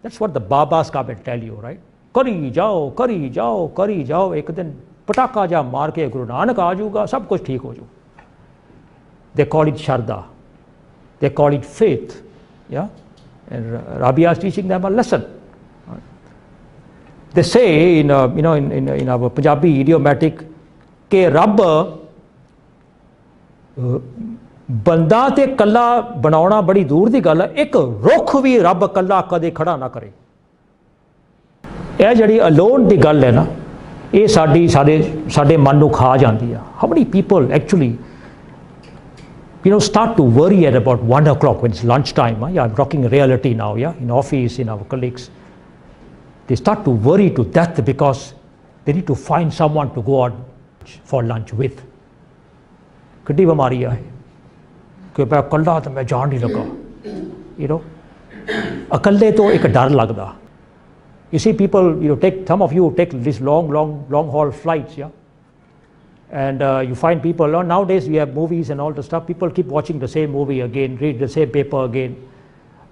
That's what the Babas come and tell you, right? Kari jao, kari jao, kari jao. Ek din pataka ja maar ke Guru Nanak aa jayega, sab kuch theek ho jayega. They call it Shraddha. They call it faith. Yeah? And Rabia is teaching them a lesson. They say in our Punjabi idiomatic ke Rabb ਬੰਦਾ ਤੇ ਕੱਲਾ ਬਣਾਉਣਾ ਬੜੀ ਦੂਰ ਦੀ ਗੱਲ ਹੈ ਇੱਕ ਰੁੱਖ ਵੀ ਰੱਬ ਕੱਲਾ ਕਦੇ ਖੜਾ ਨਾ ਕਰੇ ਇਹ ਜਿਹੜੀ ਅਲੋਨ ਦੀ ਗੱਲ ਹੈ ਨਾ ਇਹ ਸਾਡੇ ਮਨ ਨੂੰ ਖਾ ਜਾਂਦੀ ਆ how many people actually start to worry at about 1 o'clock when it's lunchtime. Yeah, I'm talking reality now. Yeah, in office, in our colleagues, they start to worry to death because they need to find someone to go out for lunch with. ਕਿੱਡੀ ਬਿਮਾਰੀ ਆ ਕਿ ਮੈਂ ਇਕੱਲਾ ਤਾਂ ਮੈਂ ਜਾਣ ਨਹੀਂ ਲੱਗਾ ਅਕੱਲੇ ਤੋਂ ਇੱਕ ਡਰ ਲੱਗਦਾ You see people, some of you take these long haul flights, yeah? And you find people, nowadays we have movies and all the stuff, people keep watching the same movie again, read the same paper again.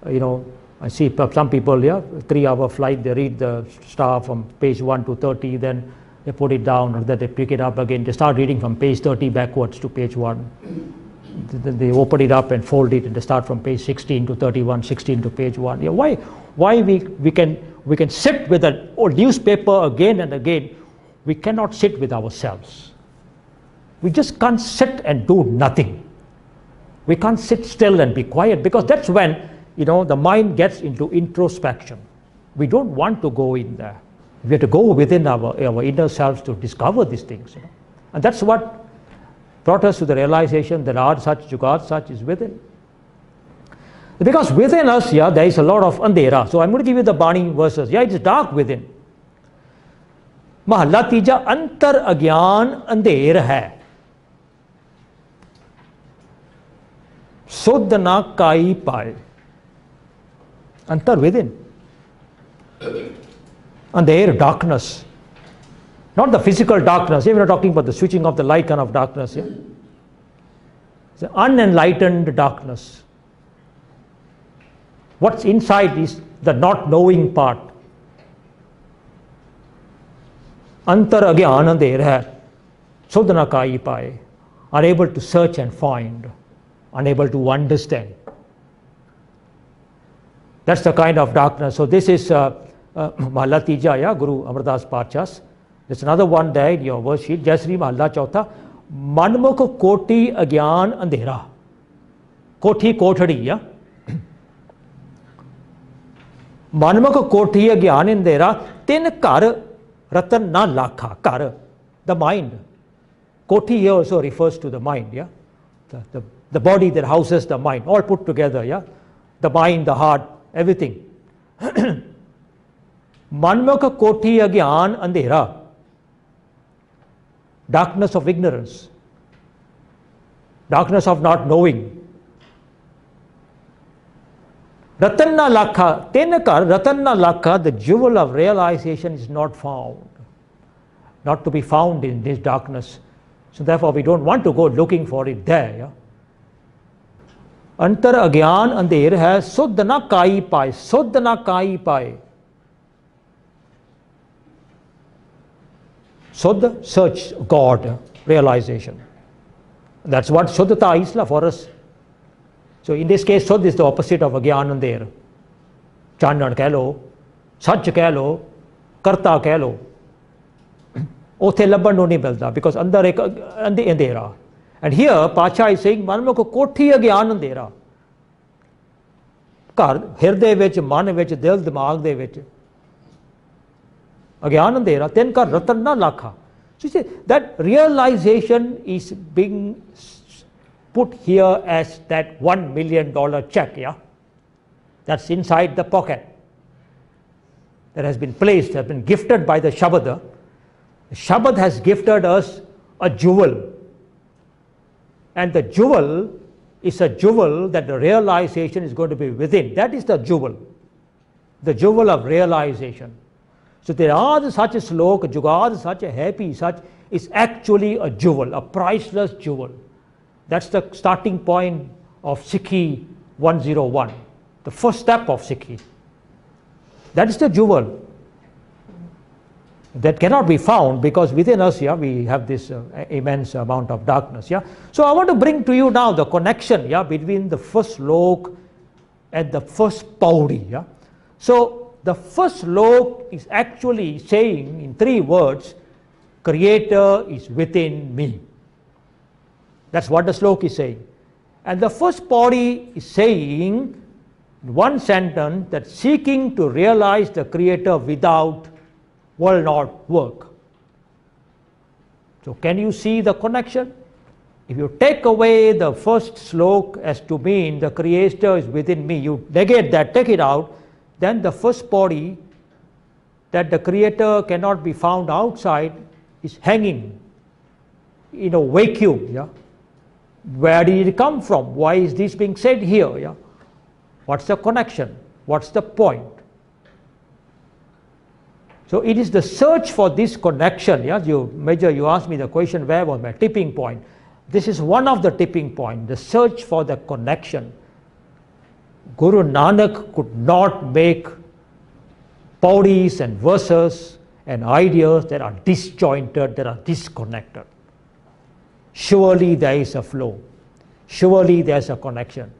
I see some people, 3-hour flight, they read the stuff from page 1 to 30, then they put it down, or then they pick it up again, they start reading from page 30 backwards to page 1. Then they open it up and fold it, and they start from page 16 to 31, 16 to page 1. Yeah, why we can sit with a newspaper again and again? We cannot sit with ourselves. We just can't sit and do nothing. We can't sit still and be quiet, because that's when the mind gets into introspection. We don't want to go in there. We have to go within our inner selves to discover these things. And that's what brought us to the realization that Ad Sach, Jugaad Sach is within. Because within us, there is a lot of andhera. So I'm going to give you the Bani verses. It's dark within. Mahalla tija, antar agyan andher hai. Sudh na kai pae. Antar within. Andher, darkness. Not the physical darkness. We're not talking about the switching off the light kind of darkness. Yeah? It's an unenlightened darkness. What's inside is the not knowing part. Antar agyan andher hai. Sudh na kai pae. Unable to search and find. Unable to understand. That's the kind of darkness. So this is Mahalla Tija, Guru Amardas Pachas. There's another one there in your verse sheet. Jaisri Mahalla Chautha. Manmukh koti agyan andhera. Koti kothadi, yeah. Manmukh koti agyan andhera. Tin kar ratan na lakha. Kar, the mind. Koti here also refers to the mind, yeah. The body that houses the mind, all put together, yeah. The mind, the heart, everything. Manmukh koti agyan andhera. Darkness of ignorance. Darkness of not knowing. Ratanna lakha, tenakar, ratanna lakha, the jewel of realization is not found. Not to be found in this darkness. So therefore we don't want to go looking for it there, yeah. Antar agyan andher hai, suddh na kai pae, suddh na kai pae. Suddh, search, God, realization. That's what Suddhata is for us. So in this case, Suddh is the opposite of agyan andher. Chanan keh lo, Sach keh lo, Karta keh lo. Othe labban nu nahi milda, because andar ek andhera. And here Pacha is saying manmukh koti agyan andhera. Kar, hirde vich, man vich, dil dimag de vich. Agyan andhera, then kar ratan na lakha. So you see, that realization is being put here as that $1 million check, yeah? That's inside the pocket. That has been placed, has been gifted by the Shabada. The Shabad has gifted us a jewel. And the jewel is a jewel that the realization is going to be within. That is the jewel of realization. So there are such a slok, Jugaad, such a happy, such is actually a jewel, a priceless jewel. That's the starting point of Sikhi 101, the first step of Sikhi. That is the jewel that cannot be found, because within us, yeah, we have this immense amount of darkness. Yeah. So I want to bring to you now the connection, yeah, between the first slok and the first pauri. Yeah. So the first slok is actually saying in 3 words, Creator is within me. That's what the slok is saying. And the first pauri is saying in one sentence that seeking to realize the Creator without will not work. So can you see the connection? If you take away the first slok as to mean the Creator is within me, you negate that, take it out, then the first pauri, that the Creator cannot be found outside, is hanging in a vacuum. Yeah? Where did it come from? Why is this being said here? Yeah? What's the connection? What's the point? So it is the search for this connection. Yeah, Major, you asked me the question, where was my tipping point? This is one of the tipping points, the search for the connection. Guru Nanak could not make paudis and verses and ideas that are disjointed, that are disconnected. Surely there is a flow. Surely there is a connection.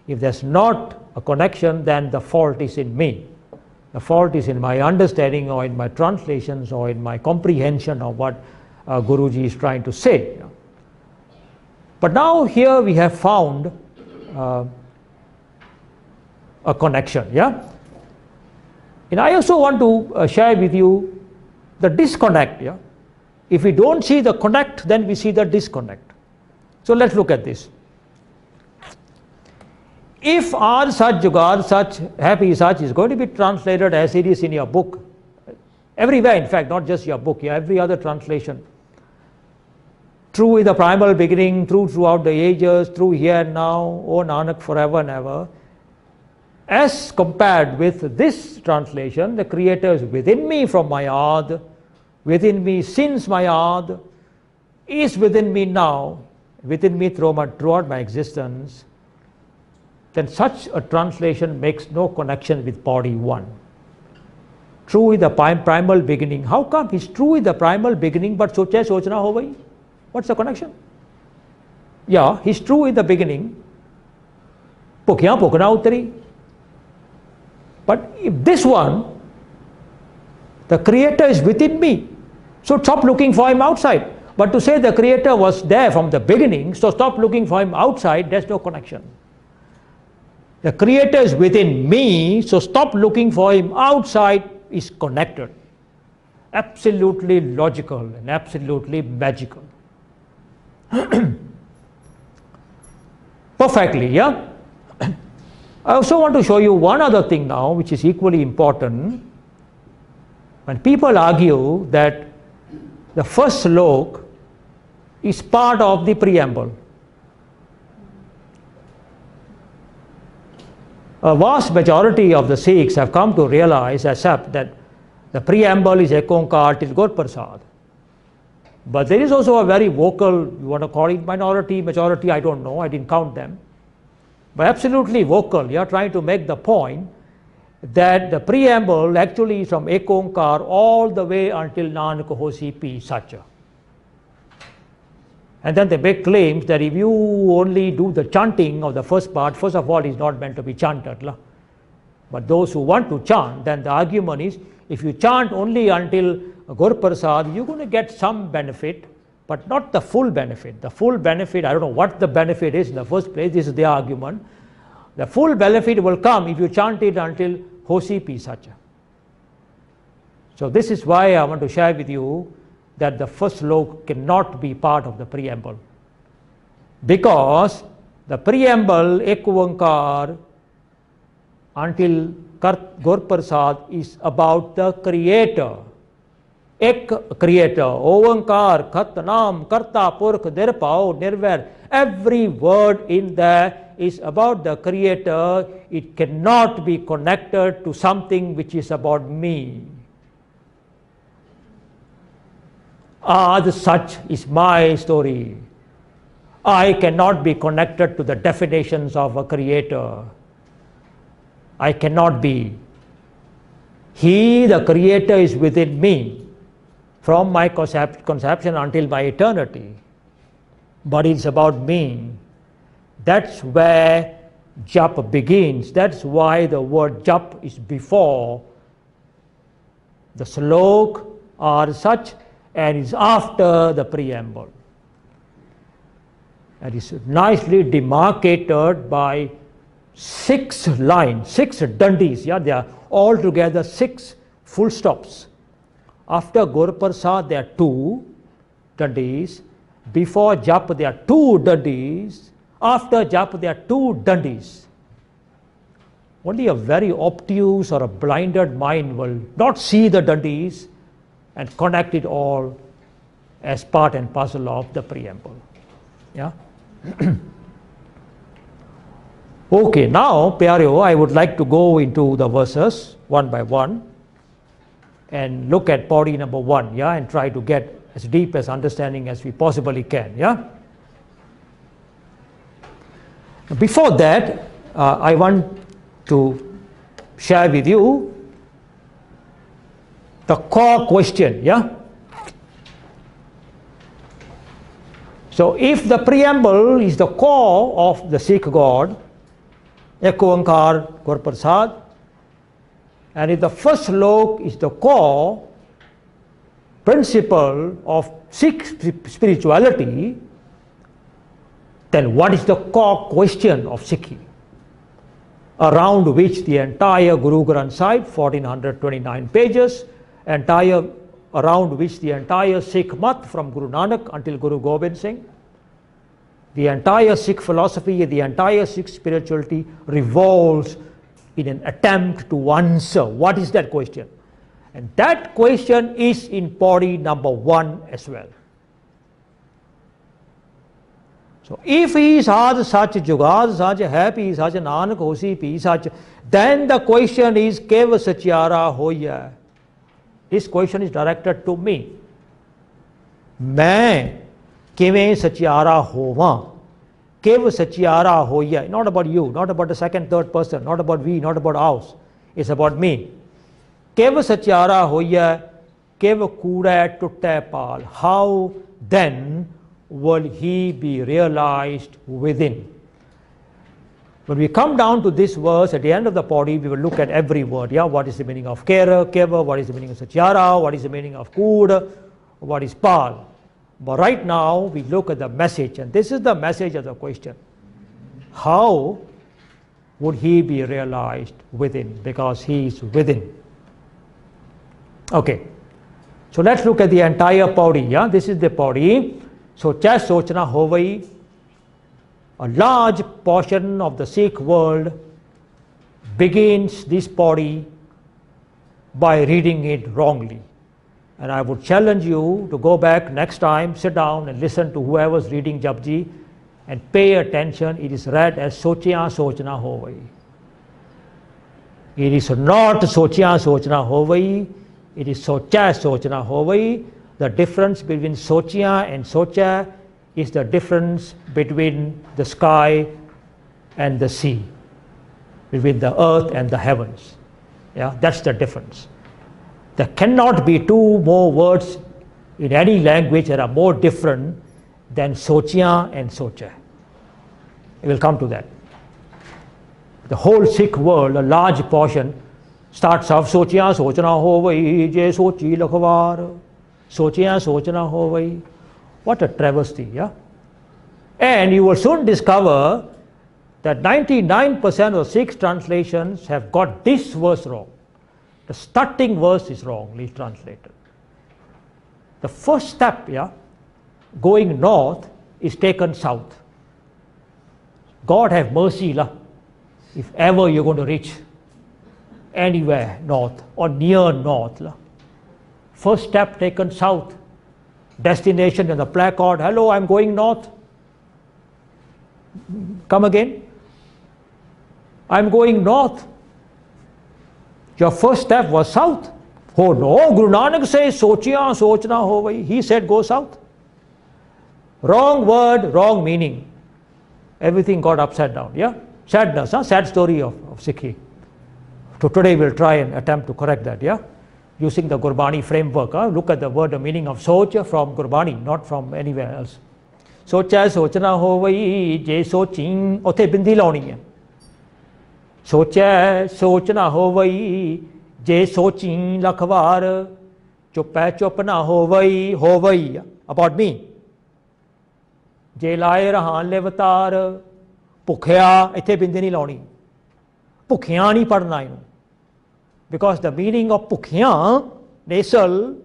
If there's not a connection, then the fault is in me. The fault is in my understanding or in my translations or in my comprehension of what Guruji is trying to say. But now here we have found a connection. Yeah? And I also want to share with you the disconnect. Yeah? If we don't see the connect, then we see the disconnect. So let's look at this. If Aaj Sach Jugaad Sach, Happy Sach is going to be translated as it is in your book, everywhere in fact, not just your book, yeah, every other translation, true in the primal beginning, true throughout the ages, true here and now, O Nanak forever and ever, as compared with this translation, the Creator is within me from my Aad, within me since my Aad, is within me now, within me throughout my existence, then such a translation makes no connection with body one. True in the primal beginning. How come he's true in the primal beginning but socha sochna ho gayi? What's the connection? Yeah, he's true in the beginning. Pukya pukna utari. But if this one, the Creator is within me, so stop looking for him outside. But to say the Creator was there from the beginning, so stop looking for him outside, there's no connection. The Creator is within me, so stop looking for him outside is connected. Absolutely logical and absolutely magical. Perfectly, yeah? I also want to show you one other thing now, which is equally important. When people argue that the first slok is part of the preamble, a vast majority of the Sikhs have come to realize, accept that the preamble is Ekonkar till Gur Prasad. But there is also a very vocal, you want to call it minority, majority, I don't know, I didn't count them, but absolutely vocal, you are trying to make the point that the preamble actually is from Ekonkar all the way until Nanak Hosi Pi Sacha. And then they make claims that if you only do the chanting of the first part, first of all, it's not meant to be chanted. But those who want to chant, then the argument is, if you chant only until Gur Prasad, you're going to get some benefit, but not the full benefit. The full benefit, I don't know what the benefit is in the first place, this is their argument. The full benefit will come if you chant it until Hosi Pi Sacha. So this is why I want to share with you that the first slok cannot be part of the preamble. Because the preamble, Ek Oankar, until Gur Prasad is about the Creator. Ek Creator, Oankar, Khat Nam, Karta, Purkh, Nirpao, Nirvair. Every word in there is about the Creator. It cannot be connected to something which is about me. Aaj Sach is my story. I cannot be connected to the definitions of a Creator. I cannot be. He, the Creator, is within me from my conception until my eternity. But it's about me. That's where Jup begins. That's why the word Jup is before the slok or such, and is after the preamble. And it's nicely demarcated by 6 lines, 6 dandis. Yeah, they are all together 6 full stops. After Gur Prasad there are 2 dandis. Before Jap there are 2 dandis. After Jap there are 2 dandis. Only a very obtuse or a blinded mind will not see the dandis and connect it all as part and parcel of the preamble. Yeah. Okay, now, Pyareo, I would like to go into the verses one by one. and look at Pauri number 1, yeah, and try to get as deep as understanding as we possibly can, yeah. Before that, I want to share with you the core question, yeah. So if the preamble is the core of the Sikh God, Ek Oankar Gur Prasad, and if the first slok is the core principle of Sikh spirituality, then what is the core question of Sikhi, around which the entire Guru Granth Sahib, 1429 pages, around which the entire Sikh Mat from Guru Nanak until Guru Gobind Singh, the entire Sikh philosophy, the entire Sikh spirituality revolves in an attempt to answer. What is that question? And that question is in Pauri number 1 as well. So if he is Had Sach, Jugad Sach, Happy Sach, Nanak Hosi Pi Sach, then the question is Kev Sachiara Hoya. This question is directed to me. मैं किवें सचियारा होवां, केव सचियारा होया. Not about you, not about the second, third person, not about we, not about us. It's about me. केव सचियारा होया, केव कूड़ा टुट्टे पाल. How then will he be realized within? When we come down to this verse, at the end of the Pauri, we will look at every word. Yeah, what is the meaning of Kera, Keva, what is the meaning of Satyara, what is the meaning of Kud, what is Pal. But right now, we look at the message, and this is the message of the question. How would he be realized within? Because he is within. Okay, so let's look at the entire Pauri. Yeah, this is the Pauri. So, Chai Sochna Hovai. A large portion of the Sikh world begins this Pauri by reading it wrongly. And I would challenge you to go back next time, sit down and listen to whoever's reading Japji and pay attention. It is read as Sochya Sochna Hovai. It is not Sochya Sochna Hovai, it is Socha Sochna Hovai. The difference between Sochya and Socha is the difference between the sky and the sea, between the earth and the heavens. Yeah, that's the difference. There cannot be two more words in any language that are more different than Sochya and Socha. We will come to that. The whole Sikh world, a large portion, starts off Sochya Sochna Hovai, Je Sochi Lakhwar, Sochya Sochna Hovai. What a travesty, yeah? And you will soon discover that 99% of Sikh translations have got this verse wrong. The starting verse is wrongly translated. The first step, yeah, going north is taken south. God have mercy, lah, if ever you're going to reach anywhere north or near north. Lah. First step taken south. Destination and the placard, hello, I'm going north. Come again. I'm going north. Your first step was south. Oh no, Guru Nanak says, Sochya Sochna Hovai. He said, go south. Wrong word, wrong meaning. Everything got upside down, yeah? Sadness, huh? Sad story of Sikhi. So today we'll try and attempt to correct that, yeah? Using the Gurbani framework. Look at the word, the meaning of Socha from Gurbani, not from anywhere else. Socha Sochna Hovai, Je Sochin, Othe Bindi launi hai. Socha Sochna Hovai, Je Sochin Lakhwar, Chupa Chopna Hovai, Hovai, about me. Je Lai Rahan Levatar, Pukhya, Ethe Bindi nahi launi. Pukhya nahi padna inu. Because the meaning of Pukhya, nasal,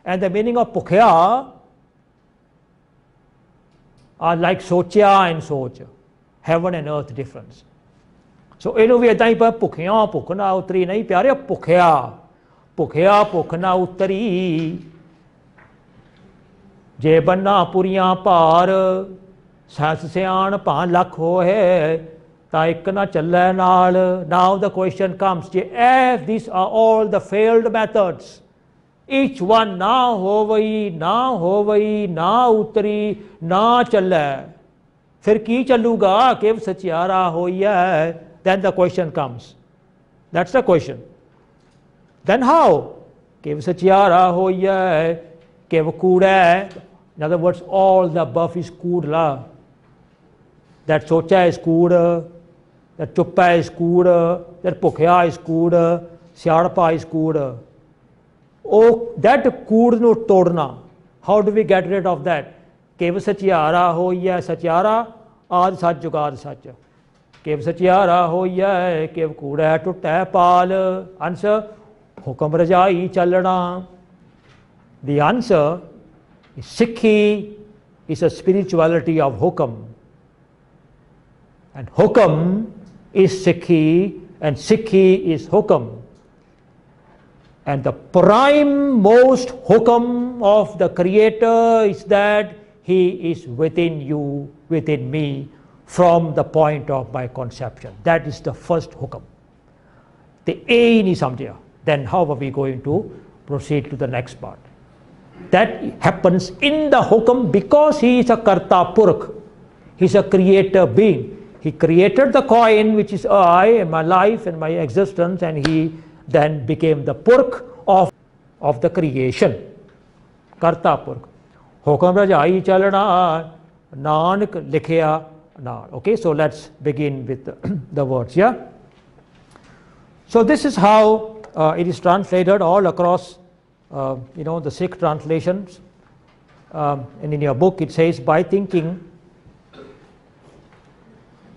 and the meaning of Pukhya are like Sochya and Soch, heaven and earth difference. So, inu vi edai pa Pukhya, Pukhna utri nahi pyare, Pukhya, Pukhya, Pukhna utri, Je banna puriyan par, Sas seyan paan lakh ho hai, now the question comes, if these are all the failed methods, Each one na hovai, na hovai, na utri, na challa. Fir ki chaluga, kev sachiara hoya. Then the question comes. That's the question. Then how? Kev sachiara hoya, kev kuda. In other words, all the above is kudla. That socha is kuda, that chuppa is kuda, that pukhya is kuda, syarpa is kuda. Oh, that kud no todna. How do we get rid of that? Kev sachiara hoya, sachiara, ad sach jugad sach. Kev sachiara hoya, kev kuda tutta pal. Answer, hukam rajai chalana. The answer is Sikhi is a spirituality of hukam. And hukam is Sikhi, and Sikhi is hukam. And the prime most hukam of the Creator is that He is within you, within me, from the point of my conception. That is the first hukam. The A ni samjha. Then how are we going to proceed to the next part? That happens in the hukam because he is a karta purkh. He is a creator being. He created the coin, which is I and my life and my existence, and he then became the purkh of the creation. Karta purkh. Hukam rajai chalana, nanak likhya na. Okay, so let's begin with the words. Yeah. So this is how it is translated all across the Sikh translations, and in your book it says by thinking.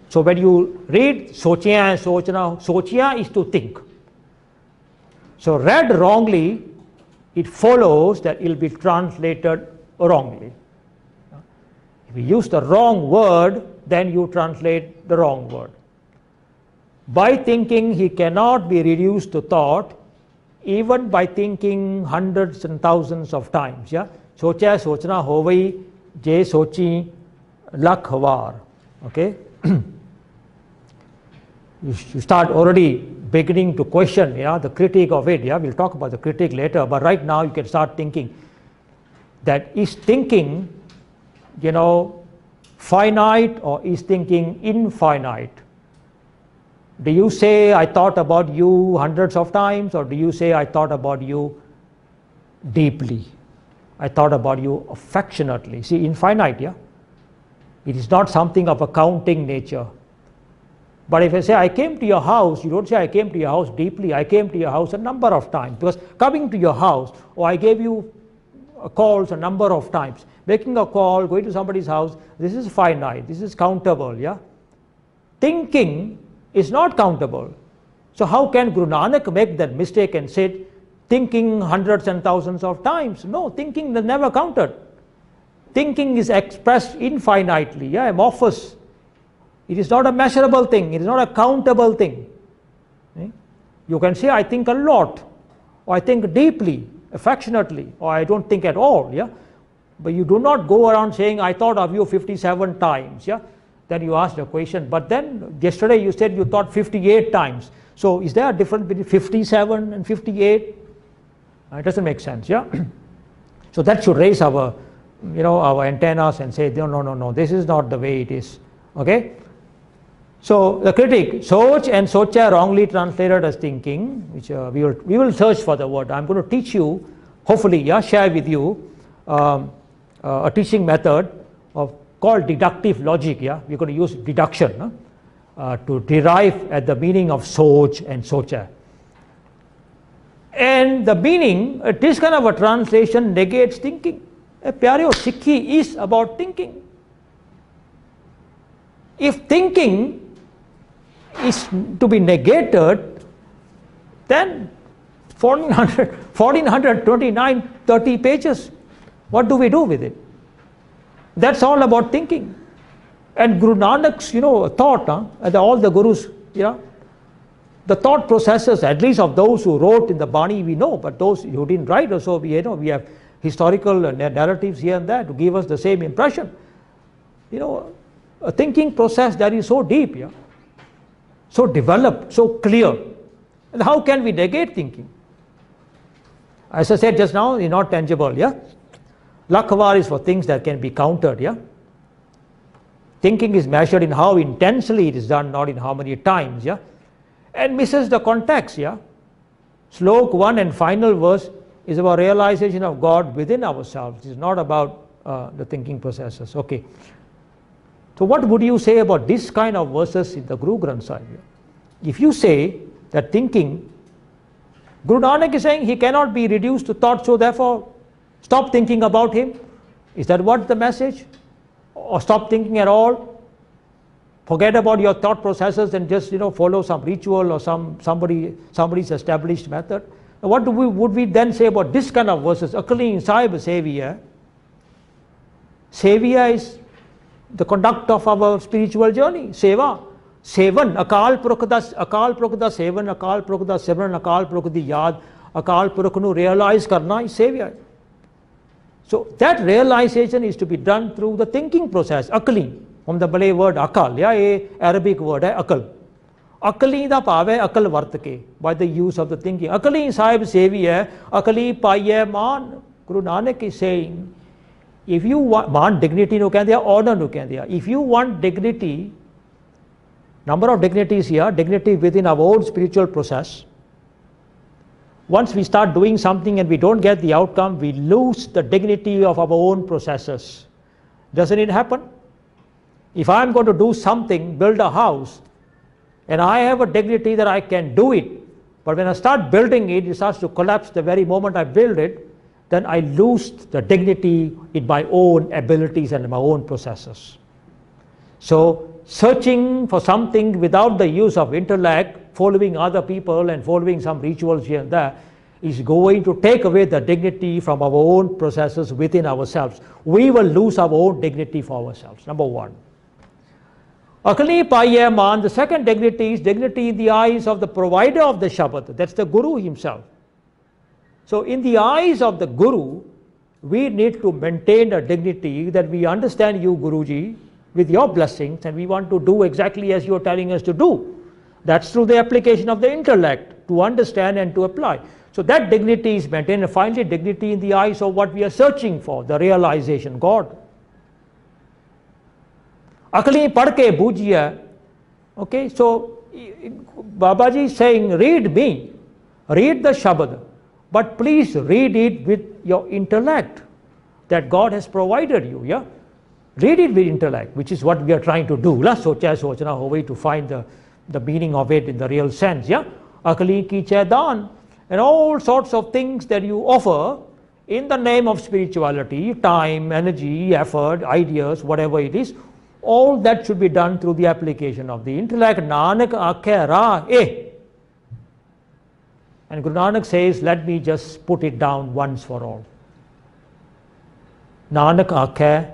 So when you read sochiya and sochna, sochiya is to think. So read wrongly, it follows that it will be translated wrongly. If you use the wrong word, then you translate the wrong word. By thinking, he cannot be reduced to thought, even by thinking hundreds and thousands of times. Yeah, socha sochna hovai je sochi lakh var. Okay. You start already beginning to question, the critique of it. Yeah, we'll talk about the critique later. But right now, you can start thinking that is thinking, finite or is thinking infinite? Do you say I thought about you hundreds of times, or do you say I thought about you deeply? I thought about you affectionately. See, infinite, yeah? It is not something of a counting nature. But if I say I came to your house, you don't say I came to your house deeply. I came to your house a number of times. Because coming to your house, or I gave you calls a number of times. Making a call, going to somebody's house, this is finite. This is countable, yeah? Thinking is not countable. So how can Guru Nanak make that mistake and say thinking hundreds and thousands of times? No, thinking is never counted. Thinking is expressed infinitely, yeah, amorphous. It is not a measurable thing. It is not a countable thing. You can say I think a lot, or I think deeply, affectionately, or I don't think at all, yeah. But you do not go around saying I thought of you 57 times, yeah. Then you ask the question, but then yesterday you said you thought 58 times. So is there a difference between 57 and 58? It doesn't make sense, yeah. So that should raise our, our antennas and say, no, this is not the way it is. Okay. So the critic, soch and socha wrongly translated as thinking, which we will search for the word. I'm going to teach you, hopefully, share with you a teaching method called deductive logic. Yeah, we're going to use deduction to derive at the meaning of soch and socha. And the meaning, this kind of a translation negates thinking. Pyareo, Sikhi is about thinking. If thinking is to be negated, then 1429, 30 pages, what do we do with it? That's all about thinking. And Guru Nanak's, thought, all the Gurus, the thought processes, at least of those who wrote in the Bani, we know, but those who didn't write, also we have historical narratives here and there to give us the same impression. A thinking process that is so deep, so developed, so clear. And how can we negate thinking? As I said just now, it's not tangible, yeah. Lakhwar is for things that can be counted, yeah. Thinking is measured in how intensely it is done, not in how many times, yeah. And misses the context, yeah. Slok 1 and final verse is about realization of God within ourselves. It's not about the thinking processes. Okay. So what would you say about this kind of verses in the Guru Granth Sahib? If you say that thinking, Guru Nanak is saying he cannot be reduced to thought, so therefore stop thinking about him. Is that what the message? Or stop thinking at all? Forget about your thought processes and just follow some ritual or somebody's established method. Now what would we then say about this kind of verses? Akali Sahib Seviya. Seviya is the conduct of our spiritual journey. Seva. Sevan. Akal Purukh da Sevan, Akal Purukh da Simran, Akal Purukh di Yad, Akal Purukh nu realize karna is Seviya. So that realization is to be done through the thinking process. Akali. From the Malay word akal, yeah, a Arabic word hai akal. Akali da bhav hai akal vart ke, by the use of the thinking. Akali Sahib Sevi hai, akali paiye maan. Guru Nanak is saying, if you want maan dignity nu kehndे uh, honor nu kehndे uh. If you want dignity, number of dignities here, dignity within our own spiritual process. Once we start doing something and we don't get the outcome, we lose the dignity of our own processes. Doesn't it happen? If I am going to do something, build a house, and I have a dignity that I can do it, but when I start building it, it starts to collapse the very moment I build it, then I lose the dignity in my own abilities and my own processes. So searching for something without the use of intellect, following other people and following some rituals here and there, is going to take away the dignity from our own processes within ourselves. We will lose our own dignity for ourselves, number one. Akali Paiya Man, the second dignity is dignity in the eyes of the provider of the Shabad. That's the Guru himself. So in the eyes of the Guru, we need to maintain a dignity that we understand you, Guruji, with your blessings, and we want to do exactly as you are telling us to do. That's through the application of the intellect, to understand and to apply. So that dignity is maintained, and finally dignity in the eyes of what we are searching for, the realization, God. Akali padke bhujiya. Okay, so Babaji is saying, read me, read the Shabad, but please read it with your intellect that God has provided you. Yeah, read it with intellect, which is what we are trying to do. La socha sochna ho to find the meaning of it in the real sense. Yeah, Akali ki chaidan, and all sorts of things that you offer in the name of spirituality, time, energy, effort, ideas, whatever it is. All that should be done through the application of the intellect. Nanak akhe ra eh. And Guru Nanak says, let me just put it down once for all. Nanak akhe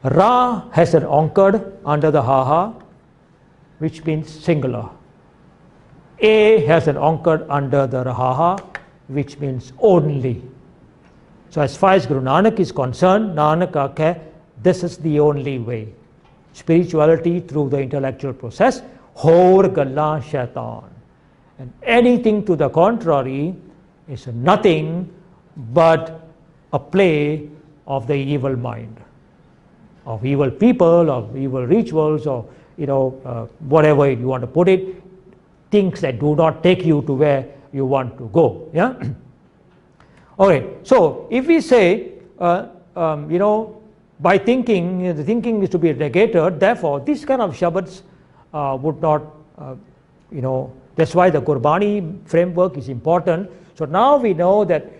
ra has an onkad under the haha, which means singular. A has an onkad under the rahaha, which means only. So as far as Guru Nanak is concerned, Nanak akhe, this is the only way. Spirituality through the intellectual process. Hor galla shaitan. And anything to the contrary is nothing but a play of the evil mind, of evil people, of evil rituals, or whatever you want to put it, things that do not take you to where you want to go. Yeah. Okay. So if we say, by thinking, the thinking is to be negated, therefore this kind of Shabads would not, that's why the Gurbani framework is important. So now we know that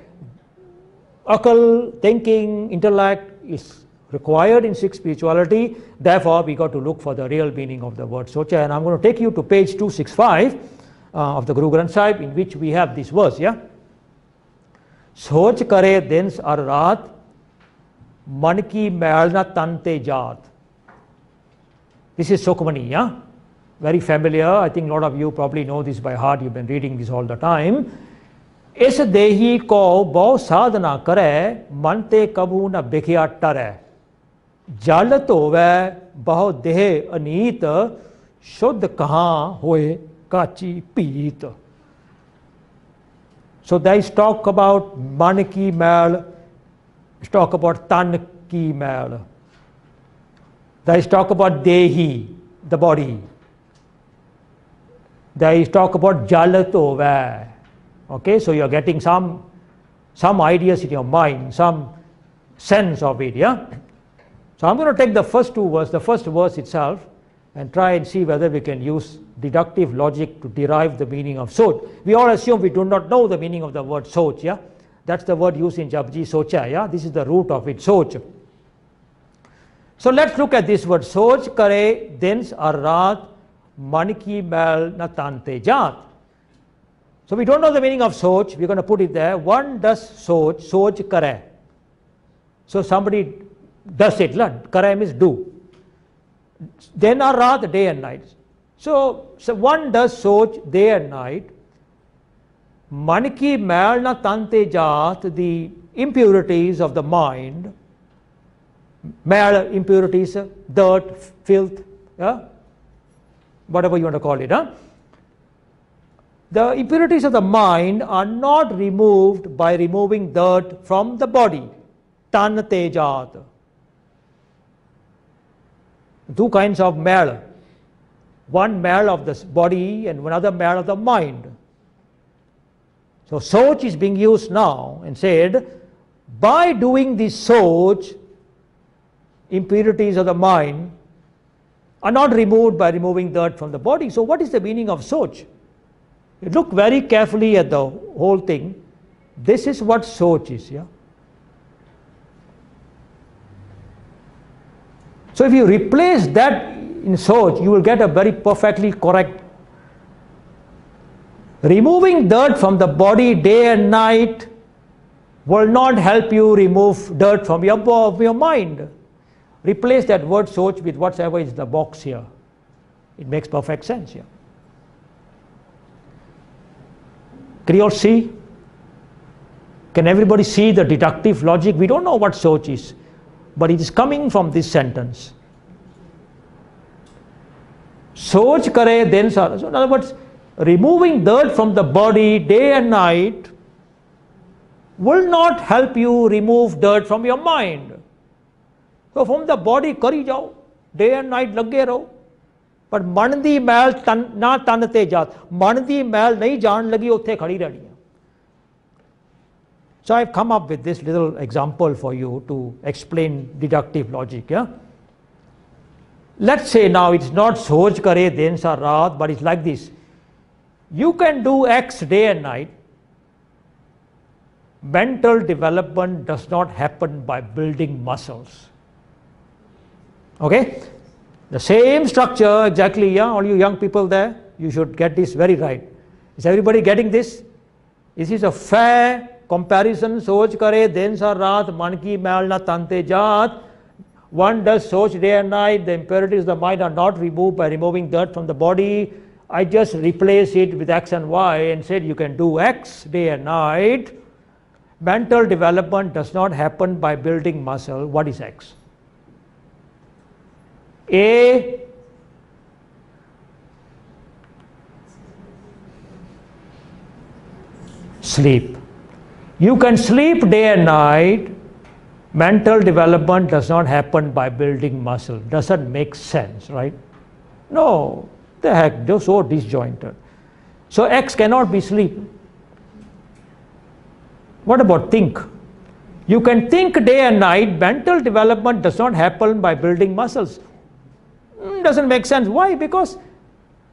akal, thinking, intellect is required in Sikh spirituality. Therefore we got to look for the real meaning of the word socha. And I'm going to take you to page 265 of the Guru Granth Sahib, in which we have this verse. Yeah, soch kare dins ar raat, man ki mail na tan te jaat. This is Sukhmani, yeah? Very familiar. I think a lot of you probably know this by heart. You've been reading this all the time. Is dehi ko bahut sadhana kare, man te kabhu na bhikhya tare. Jal tove bahut deh aneet, shuddh kahan hoye kachi peet. So there is talk about man ki mail, talk about tan ki mail. There is talk about dehi, the body. There is talk about jalato va. Okay, so you are getting some ideas in your mind, some sense of it, yeah. So I'm going to take the first verse itself, and try and see whether we can use deductive logic to derive the meaning of soch. We all assume we do not know the meaning of the word soch, yeah. That's the word used in Japji, socha, yeah. This is the root of it, soch. So let's look at this word, soch kare dins ar raat man ki mail na tante jaat. So we don't know the meaning of soch, we're going to put it there. One does soch kare. So somebody does it, kare means do. Then ar raat, day and night. So one does soch day and night. Man ki mail na tante jaat, the impurities of the mind. Mail, impurities, dirt, filth, yeah? Whatever you want to call it. Huh? The impurities of the mind are not removed by removing dirt from the body. Tan tejat. Two kinds of mail. One mail of the body and another mail of the mind. So soch is being used now and said, by doing this soch, impurities of the mind are not removed by removing dirt from the body. So what is the meaning of soch? You look very carefully at the whole thing. This is what soch is, yeah. So if you replace that in soch, you will get a very perfectly correct. Removing dirt from the body day and night will not help you remove dirt from your mind. Replace that word soch with whatever is the box here. It makes perfect sense here. Can you all see? Can everybody see the deductive logic? We don't know what soch is, but it is coming from this sentence. Soch kare then sar. So in other words, removing dirt from the body day and night will not help you remove dirt from your mind. So from the body kari jao, day and night lage raho. But man di mail na tan te jaat. Man di mail nahi jaan lagi utthe khadi rehni hai. So I've come up with this little example for you to explain deductive logic, yeah. Let's say now it's not soch kare din sa raat, but it's like this. You can do X day and night. Mental development does not happen by building muscles. Okay? The same structure exactly, yeah, all you young people there, you should get this very right. Is everybody getting this? This is a fair comparison. Soch kare din sa raat man ki mail na tante jaat. One does soch day and night. The impurities of the mind are not removed by removing dirt from the body. I just replace it with X and Y and said you can do X day and night. Mental development does not happen by building muscle. What is X? A, sleep. You can sleep day and night. Mental development does not happen by building muscle. Doesn't make sense, right? No, the heck, they're so disjointed. So X cannot be sleep. What about think? You can think day and night. Mental development does not happen by building muscles. Doesn't make sense. Why? Because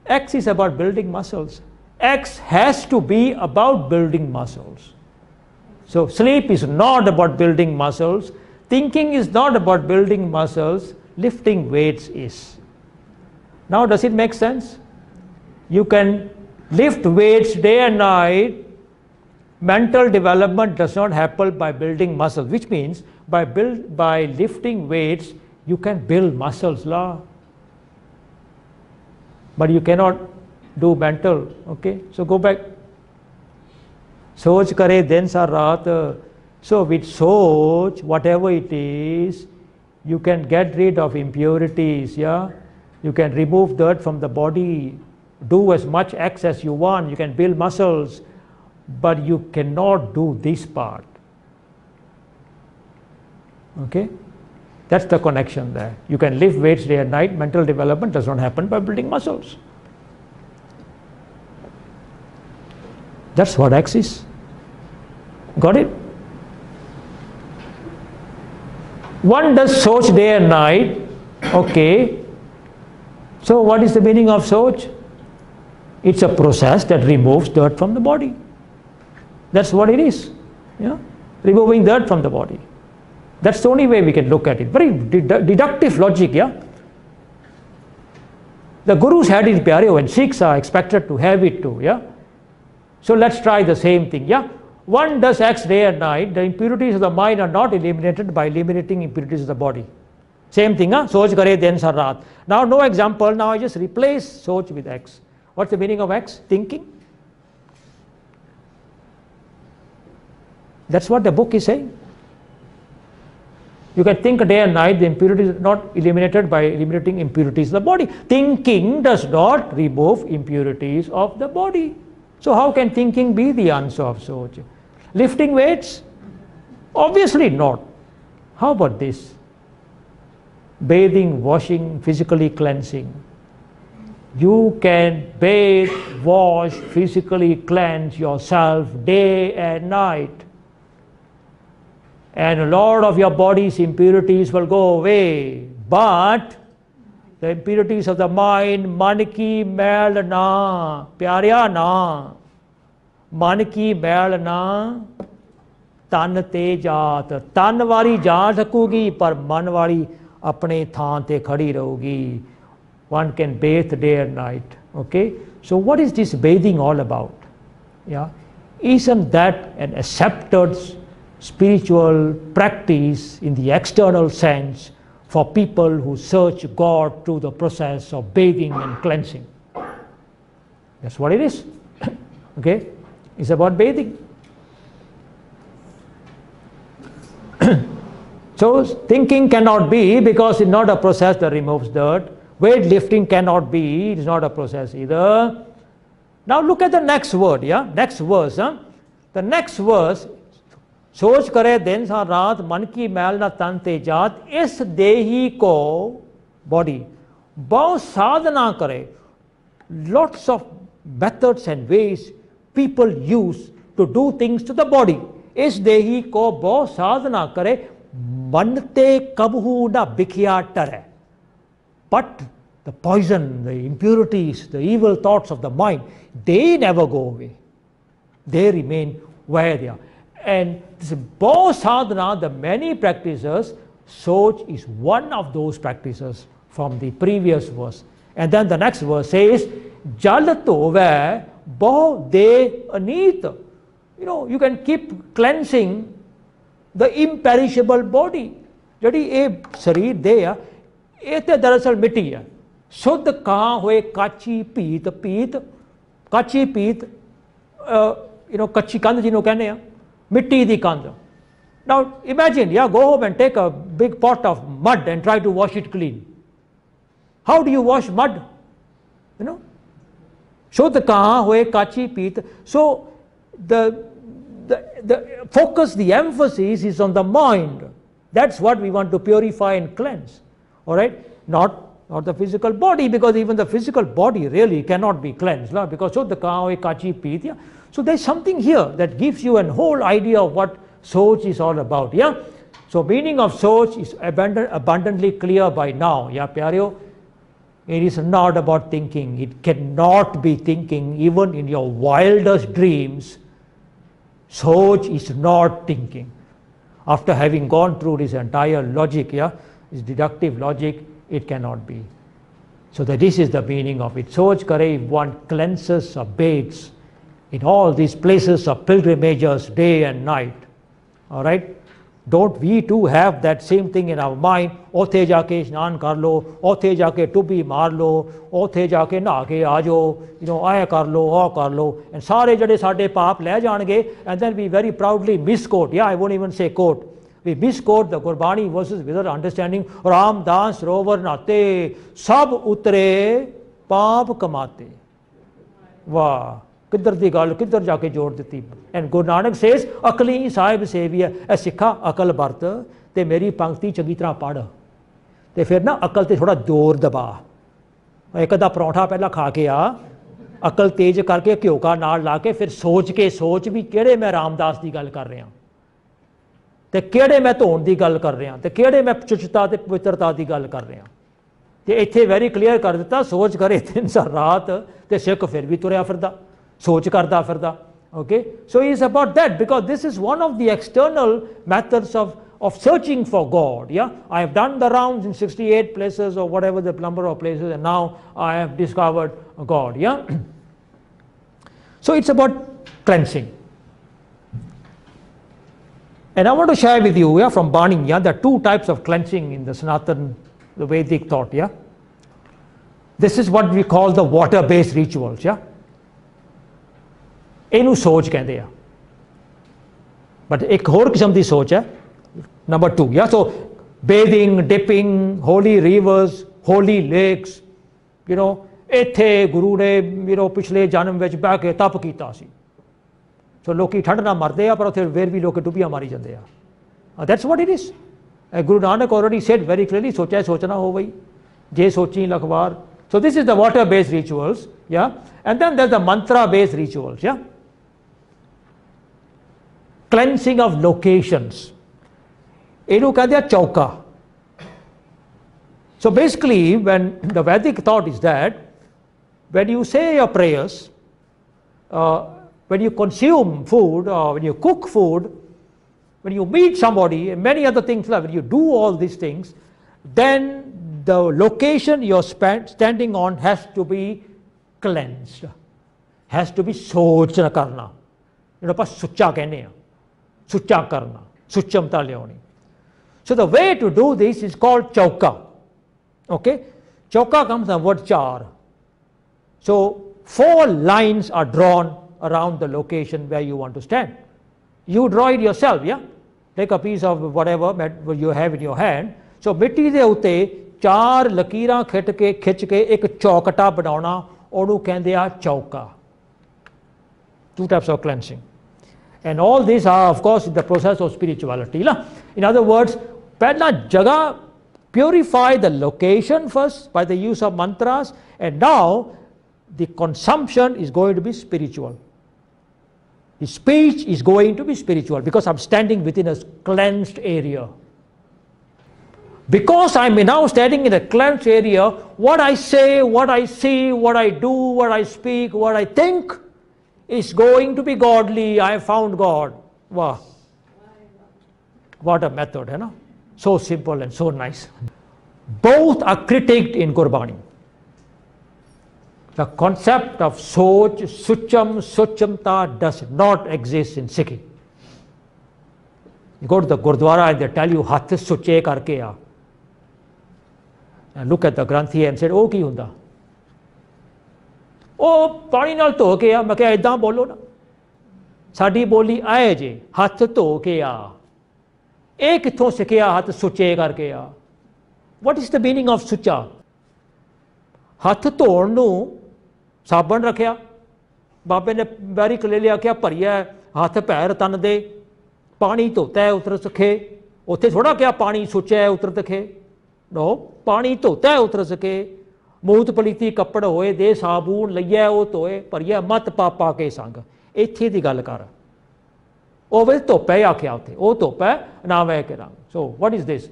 X is about building muscles. X has to be about building muscles. So sleep is not about building muscles. Thinking is not about building muscles. Lifting weights is. Now does it make sense? You can lift weights day and night. Mental development does not happen by building muscles, which means by lifting weights you can build muscles lah. But you cannot do mental. Okay, so go back. Soch kare din sa raat. So with soch, whatever it is, you can get rid of impurities, yeah. You can remove dirt from the body. Do as much X as you want. You can build muscles. but you cannot do this part. Okay? That's the connection there. You can lift weights day and night. Mental development does not happen by building muscles. That's what X is. Got it? One does soch day and night. Okay. So what is the meaning of soch? It's a process that removes dirt from the body. That's what it is. Yeah? Removing dirt from the body. That's the only way we can look at it. Very deductive logic, yeah? The Gurus had it, Pyareo, and Sikhs are expected to have it too, yeah? So let's try the same thing, yeah? One does X day and night. The impurities of the mind are not eliminated by eliminating impurities of the body. Same thing, huh? Soch kare din sar raat. Now no example, now I just replace soch with X. What's the meaning of X? Thinking. That's what the book is saying. You can think day and night, the impurities are not eliminated by eliminating impurities of the body. Thinking does not remove impurities of the body. So how can thinking be the answer of soch? Lifting weights? Obviously not. How about this? Bathing, washing, physically cleansing. You can bathe, wash, physically cleanse yourself day and night. And a lot of your body's impurities will go away. But the impurities of the mind, man ki mail na, pyarya na, man ki mail na, tan te jaat. Tan wari ja sakugi, par man wari apne thaan te khadi rahugi. One can bathe day and night. Okay? So what is this bathing all about? Yeah? Isn't that an accepted spiritual practice in the external sense for people who search God through the process of bathing and cleansing? That's what it is. Okay? It's about bathing. So thinking cannot be, because it's not a process that removes dirt. Weightlifting cannot be, it is not a process either. Now look at the next word, yeah? Next verse. Huh? The next verse, सोच करे दिन सा रात मन की मैल ना तन ते जात इस देही को body बहुत साधना करे. Lots of methods and ways people use to do things to the body. इस देही को बहुत साधना करे मन ते कबहू ना बिखिया टरे. But the poison, the impurities, the evil thoughts of the mind, they never go away. They remain where they are. And this Bhav Sadhana, the many practices, Soch is one of those practices from the previous verse. And then the next verse says, Jal to ve Bhav de aneet. You know, you can keep cleansing the imperishable body. Jadi ye sharir de ya, ye te darasal mitti hai. Shuddh kahan hoye kachi peet, kachi peet, you know, kachi kand jino kehne ya. Mitti di kand. Now imagine, yeah, go home and take a big pot of mud and try to wash it clean. How do you wash mud? You know? Shuddh kahan hoye kachi peet. So the focus, the emphasis is on the mind. That's what we want to purify and cleanse. Alright? Not the physical body, because even the physical body really cannot be cleansed. Because Shuddh kahan hoye kachi peet. Yeah? So there's something here that gives you a whole idea of what Soch is all about. Yeah? So meaning of Soch is abundantly clear by now. Yeah, Pyareo? It is not about thinking. It cannot be thinking. Even in your wildest dreams, Soch is not thinking. After having gone through this entire logic, yeah, this deductive logic, it cannot be. So that this is the meaning of it. Soch kare, if one cleanses or bathes in all these places of pilgrimages day and night. Alright? Don't we too have that same thing in our mind? Othe jaake snan kar lo, othe jaake tubbi maar lo, othe jaake naha ke aajo, you know, aaya kar lo, aah kar lo, and sare jade sade paap le jaange, and then we very proudly misquote. Yeah, I won't even say quote. We misquote the Gurbani verses without understanding. Ram das rover nate, sab utre paap kamate. Wow. किधर दी गल किधर जाके जोड़ दी। And Guru Nanak says अकली Sahib सेवी है, ए सिखा अकल बरत ते मेरी पंक्ति चंगी तरह पढ़, तो फिर ना अकल ते थोड़ा जोर दबा। एक अद्धा परौंठा पहला खा के आ, अकल तेज करके घ्यो का नाल ला के फिर सोच भी किहड़े मैं रामदास की गल कर रहा, तो किहड़े मैं धोन की गल कर रहा, तो किहड़े मैं शुचता ते पवित्रता की गल कर रहा। तो इत्थे वेरी क्लीयर कर दिता, सोच करे दिन सार रात, तो सिख फिर भी तुरया फिरदा, सोच करता फिरदा। Okay, so is about that, because this is one of the external methods of searching for God. Yeah, I have done the rounds in 68 places or whatever the number of places, and now I have discovered God. Yeah, so it's about cleansing. And I want to share with you, yeah, from Banee, yeah, there are two types of cleansing in the Sanatan, the Vedic thought. Yeah, this is what we call the water-based rituals. Yeah, ਇਹਨੂੰ ਸੋਚ ਕਹਿੰਦੇ ਆ, but ਇੱਕ ਹੋਰ ਕਿਸਮ ਦੀ ਸੋਚ ਹੈ, number 2. Yeah, so bathing, dipping, holy rivers, holy lakes, you know, ਇੱਥੇ ਗੁਰੂ ਨੇ ਪਿਛਲੇ ਜਨਮ ਵਿੱਚ ਬਹਿ ਕੇ ਤਪ ਕੀਤਾ ਸੀ, ਸੋ ਲੋਕੀ ਠੰਡ ਨਾਲ ਮਰਦੇ ਆ, ਪਰ ਉੱਥੇ ਫਿਰ ਵੀ ਲੋਕ ਡੁੱਬੀਆਂ ਮਾਰੀ ਜਾਂਦੇ ਆ। That's what it is. Guru Nanak already said very clearly, ਸੋਚਿਆ ਸੋਚਣਾ ਹੋ ਬਈ, ਜੇ ਸੋਚੀ ਲਖਵਾਰ. So this is the water based rituals. Yeah, and then there's the mantra based rituals. Yeah, cleansing of locations, ਇਹਨੂੰ ਕਹਿੰਦੇ ਆ ਚੌਕਾ. So basically when the Vedic thought is that when you say your prayers, when you consume food or when you cook food, when you meet somebody and many other things, like when you do all these things, then the location you're standing on has to be cleansed, has to be ਸੋਚ ਕਰਨਾ, ਜਿਹਨੂੰ ਆਪਾਂ ਸੁੱਚਾ ਕਹਿੰਦੇ ਆ, ਸੁੱਚਾ ਕਰਨਾ, ਸੁੱਚਮਤਾ ਲਿਆਉਣੀ. So the way to do this is called chauka. Okay, chauka comes from the word char. So 4 lines are drawn around the location where you want to stand. You draw it yourself. Yeah, take a piece of whatever you have in your hand. So ਮਿੱਟੀ ਦੇ ਉੱਤੇ 4 ਲਕੀਰਾਂ ਖਿੱਚ ਕੇ ਇੱਕ ਚੌਕਟਾ ਬਣਾਉਣਾ, ਉਹਨੂੰ ਕਹਿੰਦੇ ਆ ਚੌਕਾ. 2 types of cleansing. And all these are, of course, in the process of spirituality. In other words, pehla jagah, purify the location first by the use of mantras, and now the consumption is going to be spiritual. The speech is going to be spiritual because I'm standing within a cleansed area. Because I'm now standing in a cleansed area, what I say, what I see, what I do, what I speak, what I think is going to be godly. I have found God. Wow. What a method, you know? So simple and so nice. Both are critiqued in Gurbani. The concept of Soch, Sucham, Suchamta does not exist in Sikhi. You go to the Gurdwara and they tell you, Hath Suche Karke Aa. And look at the Granthi and said, Oh, ki hunda? Oh, पानी नाल धो के आ. मैं क्या इदां बोलो ना, साडी बोली आए जे, हथ धो के आ. ਇਹ ਕਿੱਥੋਂ ਸਿੱਖਿਆ ਹੱਥ ਸੁੱਚੇ ਕਰਕੇ ਆ? What is the meaning of ਸੁੱਚਾ? ਹੱਥ ਧੋਣ ਨੂੰ ਸਾਬਣ ਰੱਖਿਆ, ਬਾਬੇ ਨੇ ਵੈਰੀ ਕਲੀਅਰਲੀ ਆਖਿਆ ਭਰੀਆ ਹੱਥ ਪੈਰ ਤਨ ਦੇ, ਪਾਣੀ ਧੋਤਾ ਹੈ ਉਤਰ ਸਕੇ. ਉੱਥੇ ਥੋੜਾ ਕਿਹਾ ਪਾਣੀ ਸੁੱਚਾ ਹੈ ਉਤਰ ਤਕੇ. ਨੋ, ਪਾਣੀ ਧੋਤਾ ਹੈ ਉਤਰ ਸਕੇ. ਮੂਤ ਪਲੀਤੀ ਕੱਪੜ ਹੋਏ ਦੇ ਸਾਬੂਨ ਲਈਐ ਉਹ ਧੋਏ, ਭਰੀਆ ਮਤ ਪਾਪਾ ਕੇ ਸੰਗ. ਇੱਥੇ ਦੀ ਗੱਲ ਕਰ. ਉਹ ਵੇ ਧੋਪਾ ਹੀ ਆਖਿਆ ਉੱਥੇ, ਉਹ ਧੋਪਾ ਨਾ ਵੈ ਕੇ ਰੰਗ. So what is this?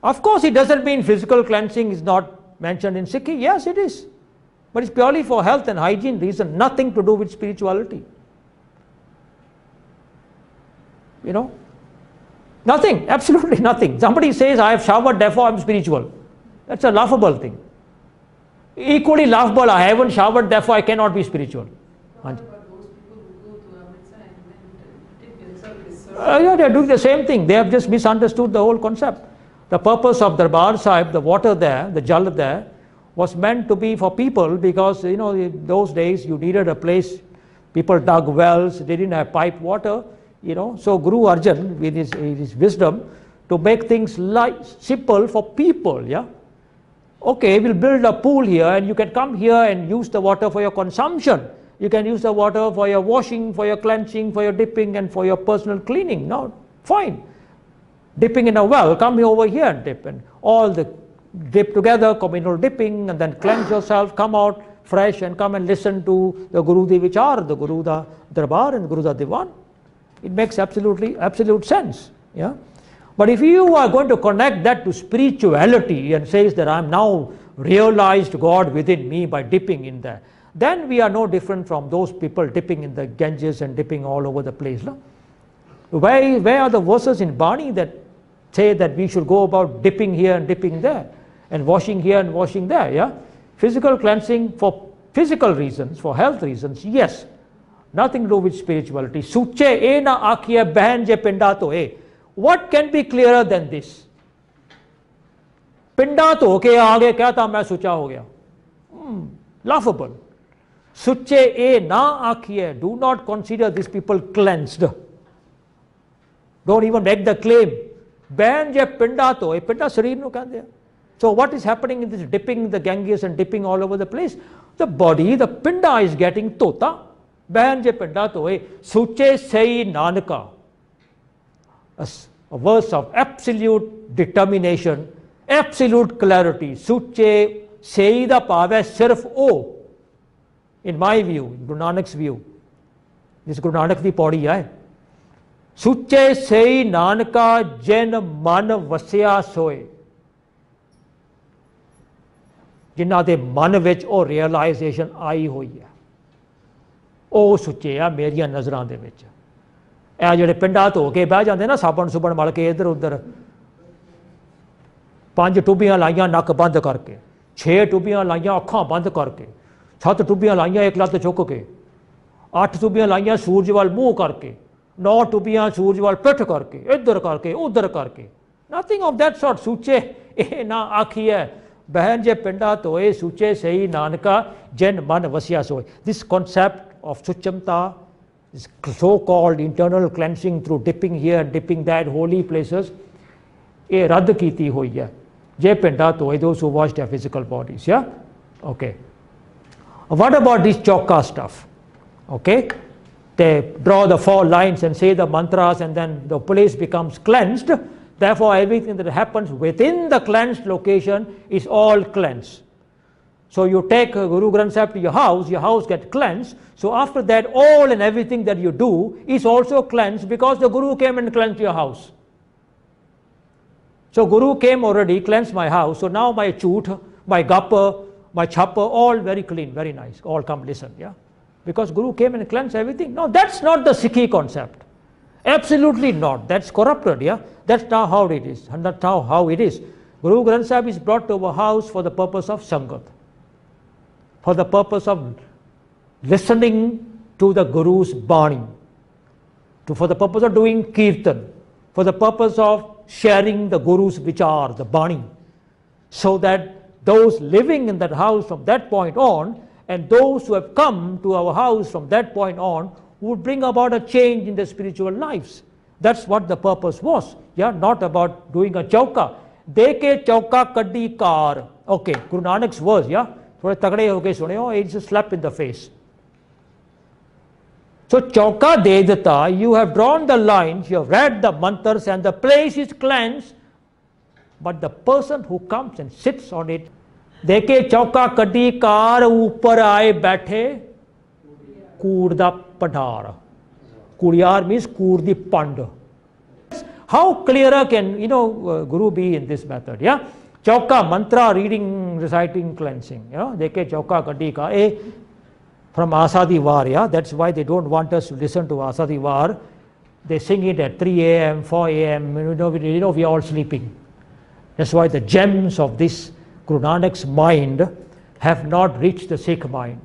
Of course it doesn't mean physical cleansing is not mentioned in Sikhi. Yes, it is, but it's purely for health and hygiene reason, nothing to do with spirituality. You know, nothing, absolutely nothing. Somebody says I have showered therefore I'm spiritual. That's a laughable thing. Equally laughable, I haven't showered therefore I cannot be spiritual. Yeah, they are doing the same thing. They have just misunderstood the whole concept. The purpose of Darbar Sahib, the water there, the jal there, was meant to be for people because, you know, in those days you needed a place. People dug wells, they didn't have pipe water, you know. So Guru Arjan, with his wisdom, to make things simple for people, yeah. Okay, we'll build a pool here and you can come here and use the water for your consumption. You can use the water for your washing, for your cleansing, for your dipping, and for your personal cleaning. Now, fine. Dipping in a well, come over here and dip, and all the dip together, communal dipping, and then cleanse yourself, come out fresh, and come and listen to the Sikhi-Vichar, the Guru da Darbar, and the Guru da Diwan. It makes absolute sense. Yeah. But if you are going to connect that to spirituality and says that I am now realized God within me by dipping in there, then we are no different from those people dipping in the Ganges and dipping all over the place. No? Where are the verses in Bani that say that we should go about dipping here and dipping there, and washing here and washing there? Yeah? Physical cleansing for physical reasons, for health reasons, yes. Nothing to do with spirituality. Suche e na akhiye behan je pinda to e. What can be clearer than this? Pinda to ke aage kehta main sucha ho gaya. Laughable. Suche e na akhiye. Do not consider these people cleansed. Don't even make the claim. Behan je pinda to e. Pinda sharir nu kehte. So what is happening in this dipping the Ganges and dipping all over the place? The body, the pinda is getting tota. Behan je pinda to e. Suche sei nanaka. A verse of absolute determination, absolute clarity. Suche sei da pave sirf o. In my view, in Guru Nanak's view. This Guru Nanak di paudi hai. Suche sei nanaka jen man vasya soe. ਜਿਨ੍ਹਾਂ ਦੇ ਮਨ ਵਿੱਚ ਉਹ realisation ਆਈ ਹੋਈ ਹੈ, ਉਹ ਸੁੱਚੇ ਆ ਮੇਰੀਆਂ ਨਜ਼ਰਾਂ ਦੇ ਵਿੱਚ। ਇਹ ਜਿਹੜੇ ਪਿੰਡਾਂ ਧੋ ਕੇ ਬਹਿ ਜਾਂਦੇ ਨਾ, ਸਾਬਣ ਸੁਬਣ ਮਲ ਕੇ ਇੱਧਰ ਉੱਧਰ, 5 ਟੁੱਬੀਆਂ ਲਾਈਆਂ ਨੱਕ ਬੰਦ ਕਰਕੇ, 6 ਟੁੱਬੀਆਂ ਲਾਈਆਂ ਅੱਖਾਂ ਬੰਦ ਕਰਕੇ, 7 ਟੁੱਬੀਆਂ ਲਾਈਆਂ ਇੱਕ ਲੱਤ ਚੁੱਕ ਕੇ, 8 ਟੁੱਬੀਆਂ ਲਾਈਆਂ ਸੂਰਜ ਵੱਲ ਮੂੰਹ ਕਰਕੇ, 9 ਟੁੱਬੀਆਂ ਸੂਰਜ ਵੱਲ ਪਿੱਠ ਕਰਕੇ, ਇੱਧਰ ਕਰਕੇ ਉੱਧਰ ਕਰਕੇ। Nothing of that sort. ਸੁੱਚੇ ਇਹ ਨਾ ਆਖੀਏ बहन जे पिंडा तोए सुचे सही नानका जन मन वसिया सोए. This concept of suchamta, this so-called internal cleansing through dipping here and dipping there, holy places, ये रद्द कीती हुई है. जे पिंडा तोए, those who wash their physical bodies. Yeah, okay. What about this chokka stuff? Okay, they draw the 4 lines and say the mantras, and then the place becomes cleansed. Therefore, everything that happens within the cleansed location is all cleansed. So you take Guru Granth Sahib to your house gets cleansed. So after that, all and everything that you do is also cleansed, because the Guru came and cleansed your house. So Guru came already, cleansed my house. So now my chut, my gappa, my chappa, all very clean, very nice. All come listen, yeah? Because Guru came and cleansed everything. No, that's not the Sikhi concept. Absolutely not. That's corrupted, yeah? That's not how it is. And that's not how it is. Guru Granth Sahib is brought to our house for the purpose of Sangat, for the purpose of listening to the Guru's Bani, for the purpose of doing Kirtan, for the purpose of sharing the Guru's Vichar, the Bani, so that those living in that house from that point on, and those who have come to our house from that point on, would bring about a change in their spiritual lives. That's what the purpose was. Yeah, not about doing a chauka. Deke chauka kaddi kar. Okay, Guru Nanak's words, yeah. Thode tagde ho ke sune ho, it's a slap in the face. So chauka de deta, you have drawn the lines, you have read the mantras, and the place is cleansed, but the person who comes and sits on it, deke chauka kaddi kar upar aaye baithe kood da padhar. Kudiyar means kood di pand. How clearer can Guru be in this method? Yeah, chauka mantra reading, reciting, cleansing. Deke chauka kaddi ka from Asadi War. Yeah, that's why they don't want us to listen to Asadi War. They sing it at 3 a.m., 4 a.m. We are all sleeping. That's why the gems of this Guru Nanak's mind have not reached the Sikh mind,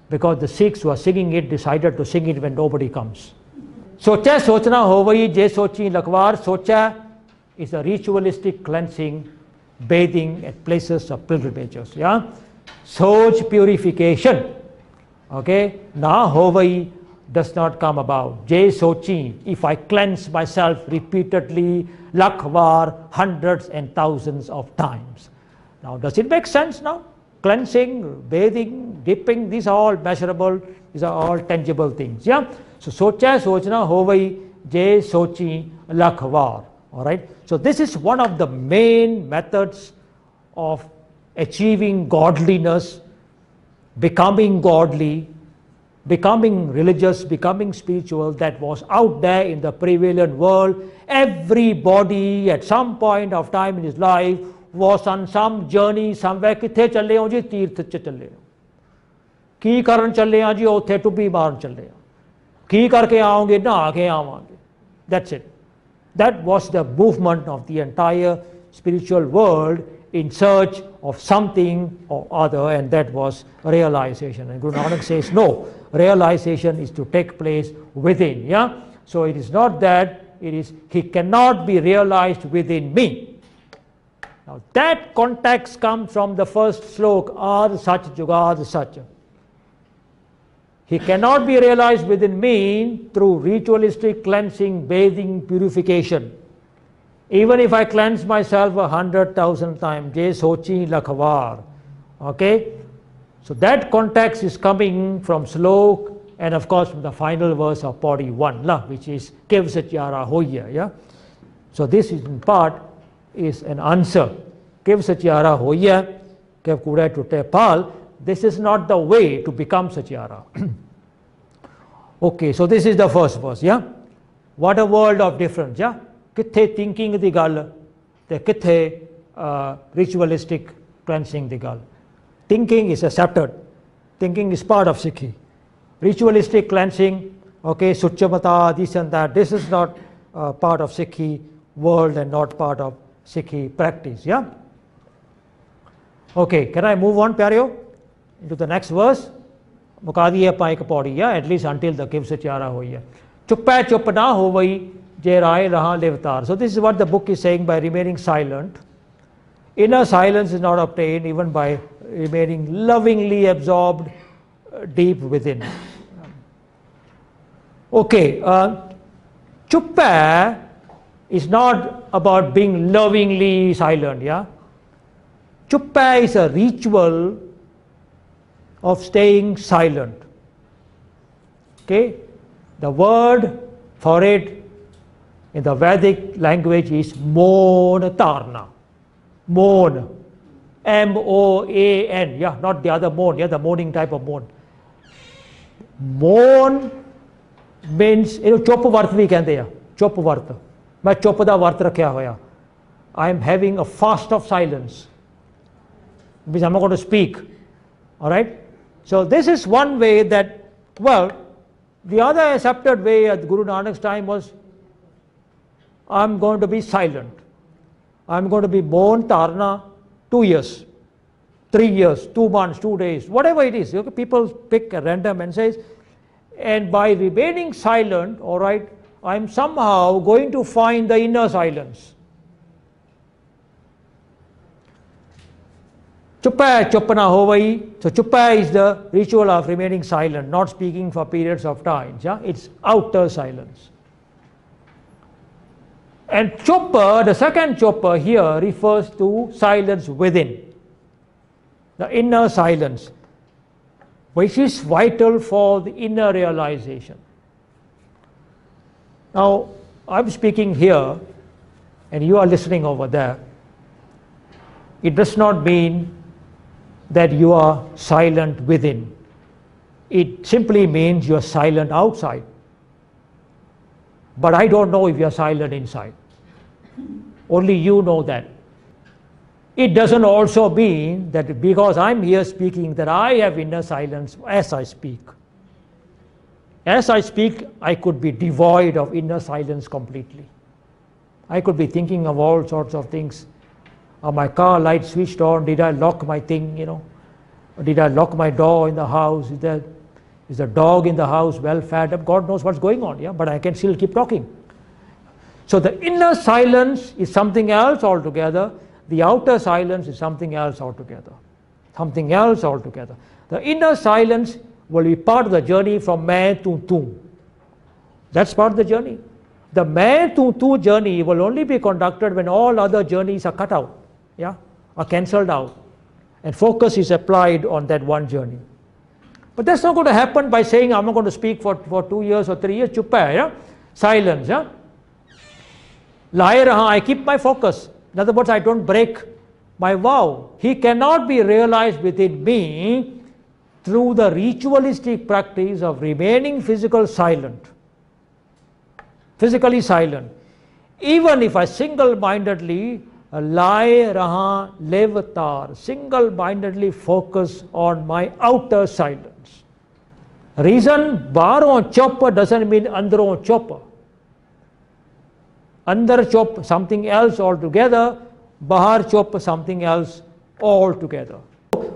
because the Sikhs who are singing it decided to sing it when nobody comes. Socha sochna hovai je sochi lakwar. Socha is a ritualistic cleansing, bathing at places of pilgrimages. Yeah, Soch purification. Okay, na hovai does not come about. Je sochi, if I cleanse myself repeatedly, lakhwar, hundreds and thousands of times. Now, does it make sense now? cleansing, bathing, dipping, these are all measurable, these are all tangible things. Yeah. So socha sochna hovai je sochi lakhwar. All right. So this is one of the main methods of achieving godliness, becoming godly, becoming religious, becoming spiritual, that was out there in the prevalent world. Everybody at some point of time in his life was on some journey somewhere. किथे चले हो जी? तीर्थ च चले हो। की करन चले हैं जी? उत्थे टुब्बी मारन चले हैं। की करके आओगे? नहा के आवांगे। That's it. That was the movement of the entire spiritual world in search of something or other, and that was realization. And Guru Nanak says, no, realization is to take place within. Yeah. So it is not that, it is he cannot be realized within me. Now that context comes from the first slok, Ad Sach Jugad Sach. He cannot be realized within me through ritualistic cleansing, bathing, purification. Even if I cleanse myself 100,000 times, Je Sochi Lakhwar. Okay? So that context is coming from slok and of course from the final verse of Pauri 1, which is Kev Satyara Hoya. Yeah? So this is in part is an answer. Kev Satyara Hoya, Kev Kure to Tepal. This is not the way to become Satyara. Okay, so this is the first verse. Yeah? What a world of difference. Yeah? Kithe thinking the gal, the kithe ritualistic cleansing the gal. Thinking is accepted. Thinking is part of Sikhi. Ritualistic cleansing, okay, Suchamata, this and that, this is not part of Sikhi world and not part of Sikhi practice. Yeah? Okay, can I move on, Pyareo, into the next verse? Mukadiya Paik Pauri, yeah, at least until the Kiv Satyara Hoya. Chuppa Chupna Hovai Je Rai Raha Levtar. So this is what the book is saying by remaining silent. Inner silence is not obtained even by remaining lovingly absorbed deep within. Okay, Chuppa is not about being lovingly silent, yeah. Chuppa is a ritual of staying silent. Okay, the word for it in the Vedic language is Monatarna. Moan, M-O-A-N, yeah, not the other moan, yeah, the moaning type of moan. Moan means, you know, chop vart bhi kehte hai, chop vart. Main chop da vart rakhya hoya. I am having a fast of silence. Means I'm not going to speak. All right. So this is one way that, well, the other accepted way at Guru Nanak's time was, I'm going to be silent. I'm going to be moan tarna 2 years, 3 years, 2 months, 2 days, whatever it is. Okay, people pick a random and says, and by remaining silent, all right, I'm somehow going to find the inner silence. Chuppa Chupana Hovai. So Chuppa is the ritual of remaining silent, not speaking for periods of time. Yeah? It's outer silence. And Chuppa, the second Chuppa here refers to silence within, the inner silence, which is vital for the inner realization. Now, I'm speaking here and you are listening over there. It does not mean that you are silent within. It simply means you are silent outside. But I don't know if you are silent inside. Only you know that. It doesn't also mean that because I'm here speaking that I have inner silence as I speak. As I speak, I could be devoid of inner silence completely. I could be thinking of all sorts of things. Are my car lights switched on? Did I lock my thing, you know? Did I lock my door in the house? Is the dog in the house well fed up? God knows what's going on, yeah? But I can still keep talking. So the inner silence is something else altogether. The outer silence is something else altogether. Something else altogether. The inner silence will be part of the journey from main to tu. That's part of the journey. The main to tu journey will only be conducted when all other journeys are cut out, yeah, are cancelled out. and focus is applied on that one journey. But that's not going to happen by saying I'm not going to speak for 2 years or 3 years. Chup hai, yeah? Silence. Yeah? Laye raha, I keep my focus. In other words, I don't break my vow. He cannot be realized within me through the ritualistic practice of remaining physically silent. Even if I single-mindedly lie raha levatar, single-mindedly focus on my outer silence. Reason baron chop doesn't mean andron chop. Andar chop something else altogether, bahar chop something else altogether.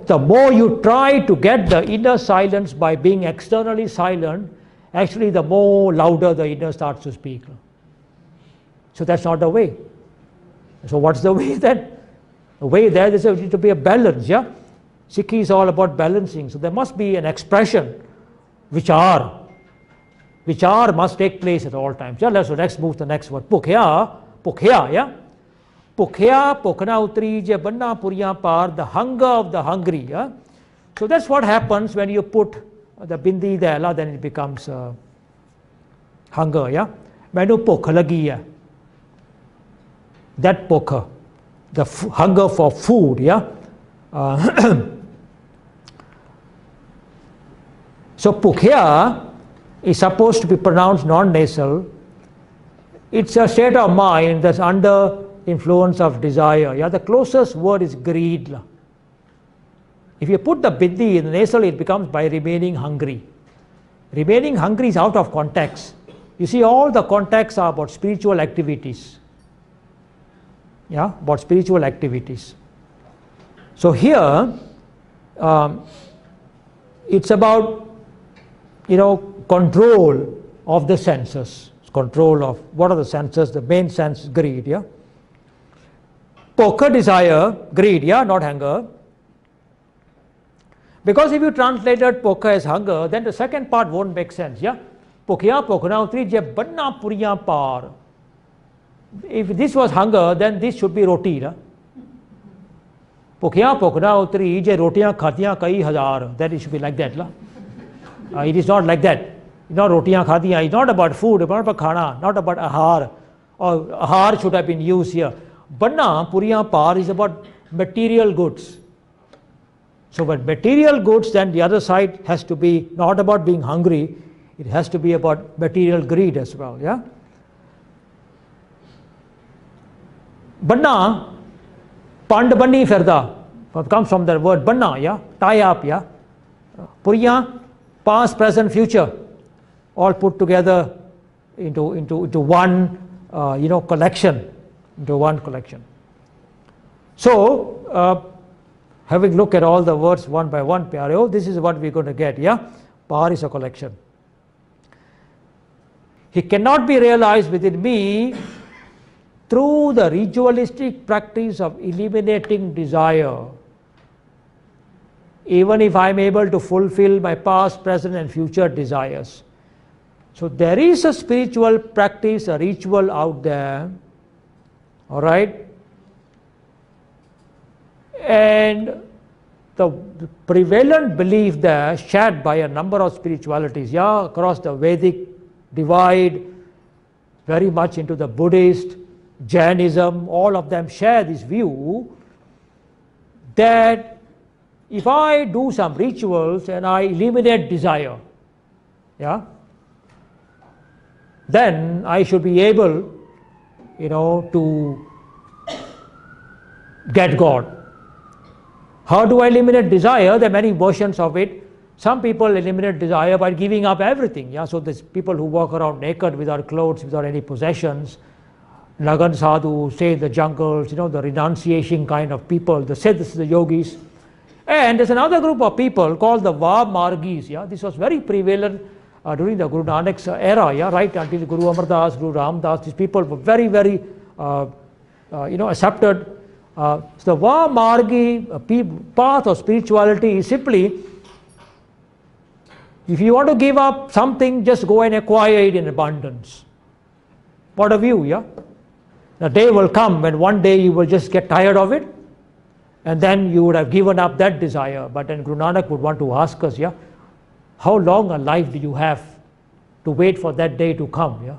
The more you try to get the inner silence by being externally silent, actually the more louder the inner starts to speak. So that's not the way. So what's the way then? The way there is to be a balance. Yeah? Sikhi is all about balancing. So there must be an expression, vichar must take place at all times. Yeah? Let's move to the next word. Pukhya, yeah? Pukhya, pukhna utri je banna puriya par, the hunger of the hungry. Yeah? So that's what happens when you put the bindi there, then it becomes hunger. Yeah? Mainu pukh lagi hai. That pukha, the hunger for food. Yeah? So pukhya is supposed to be pronounced non-nasal. It's a state of mind that's under influence of desire. Yeah? The closest word is greed. If you put the bindi in the nasal, it becomes by remaining hungry. Remaining hungry is out of context. You see, all the contexts are about spiritual activities. Yeah, about spiritual activities. So here, it's about, control of the senses. Control of what are the senses? The main sense is greed. Yeah. Pokha, desire, greed. Yeah, not hunger. Because if you translated pokha as hunger, then the second part won't make sense. Yeah. Pokhya, pokhna utri je banna puriya par. If this was hunger, then this should be roti. Pukhya pokhna utri je rotiyan khatiyan kai hazar. Then it should be like that. It is not like that. It's not rotiyan khatiyan. It's not about food, it's not about khana, not about ahar. Or ahar should have been used here. Banna puriya par is about material goods. So but material goods, then the other side has to be not about being hungry. It has to be about material greed as well. Yeah. Banna, pandabani ferda, comes from the word banna, yeah, tie up, yeah. Puriya, past, present, future, all put together into one, collection, into one collection. So, having looked at all the words one by one, pyareo, this is what we're going to get, yeah. Par is a collection. He cannot be realized within me through the ritualistic practice of eliminating desire, even if I am able to fulfill my past, present and future desires. So there is a spiritual practice, a ritual out there, all right? And the prevalent belief there, shared by a number of spiritualities, yeah, across the Vedic divide, very much into the Buddhist, Jainism, all of them share this view that if I do some rituals and I eliminate desire, yeah, then I should be able, to get God. How do I eliminate desire? There are many versions of it. Some people eliminate desire by giving up everything. Yeah, so there's people who walk around naked without clothes, without any possessions. Lagan sadhu, stay in the jungles, the renunciation kind of people, the siddhas, the yogis. And there's another group of people called the Va Margis. Yeah, this was very prevalent during the Guru Nanak's era. Yeah, right until Guru Amar Das, Guru Ram Das. These people were very, very, accepted. So the Va Margi path of spirituality is simply, if you want to give up something, just go and acquire it in abundance. What a view, yeah? The day will come when one day you will just get tired of it and then you would have given up that desire. But then Guru Nanak would want to ask us, yeah, how long a life do you have to wait for that day to come? Yeah,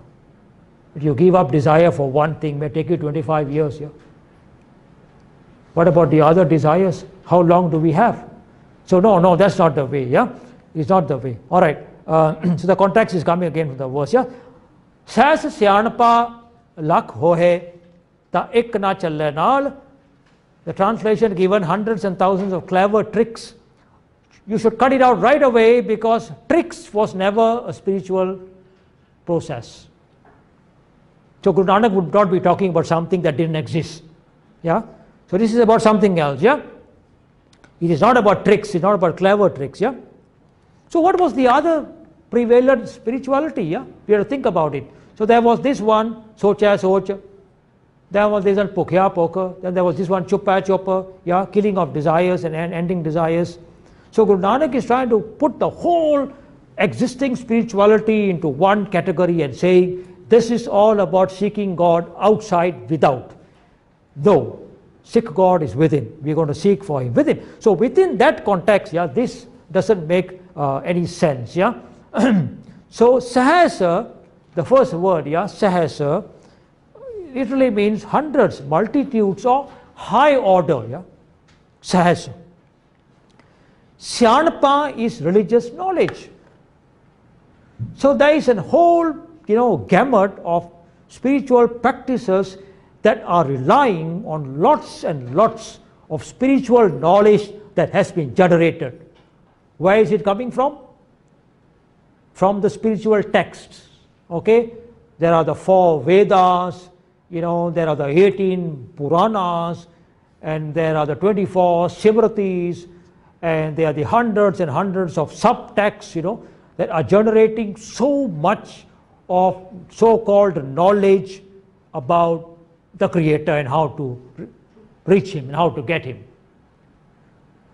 if you give up desire for one thing, it may take you 25 years. Yeah, what about the other desires? How long do we have? So no, that's not the way. Yeah, it's not the way. All right. So the context is coming again from the verse. Yeah, Sahas Syanpa Lakh Hohe Ta Ik Na Challe Naal. The translation given hundreds and thousands of clever tricks. You should cut it out right away, because tricks was never a spiritual process. So Guru Nanak would not be talking about something that didn't exist. Yeah. So this is about something else. Yeah. It is not about tricks. It's not about clever tricks. Yeah. So what was the other prevalent spirituality? Yeah. We have to think about it. So there was this one, Socha Socha. There was this one, Pokya Poka. Then there was this one, Chupa Chopa. Yeah, killing of desires and ending desires. So Guru Nanak is trying to put the whole existing spirituality into one category and saying, this is all about seeking God outside, without. Though Sikh God is within, we are going to seek for Him within. So within that context, yeah, this doesn't make any sense. Yeah. So Sahasa, the first word, yeah, Sahasa, literally means hundreds, multitudes of high order. Yeah, Sahasa. Syanpa is religious knowledge. So there is a whole, gamut of spiritual practices that are relying on lots and lots of spiritual knowledge that has been generated. Where is it coming from? From the spiritual texts. Okay, there are the 4 Vedas, there are the 18 Puranas, and there are the 24 Simritis, and there are the hundreds and hundreds of subtexts, that are generating so much of so-called knowledge about the Creator and how to reach Him and how to get Him.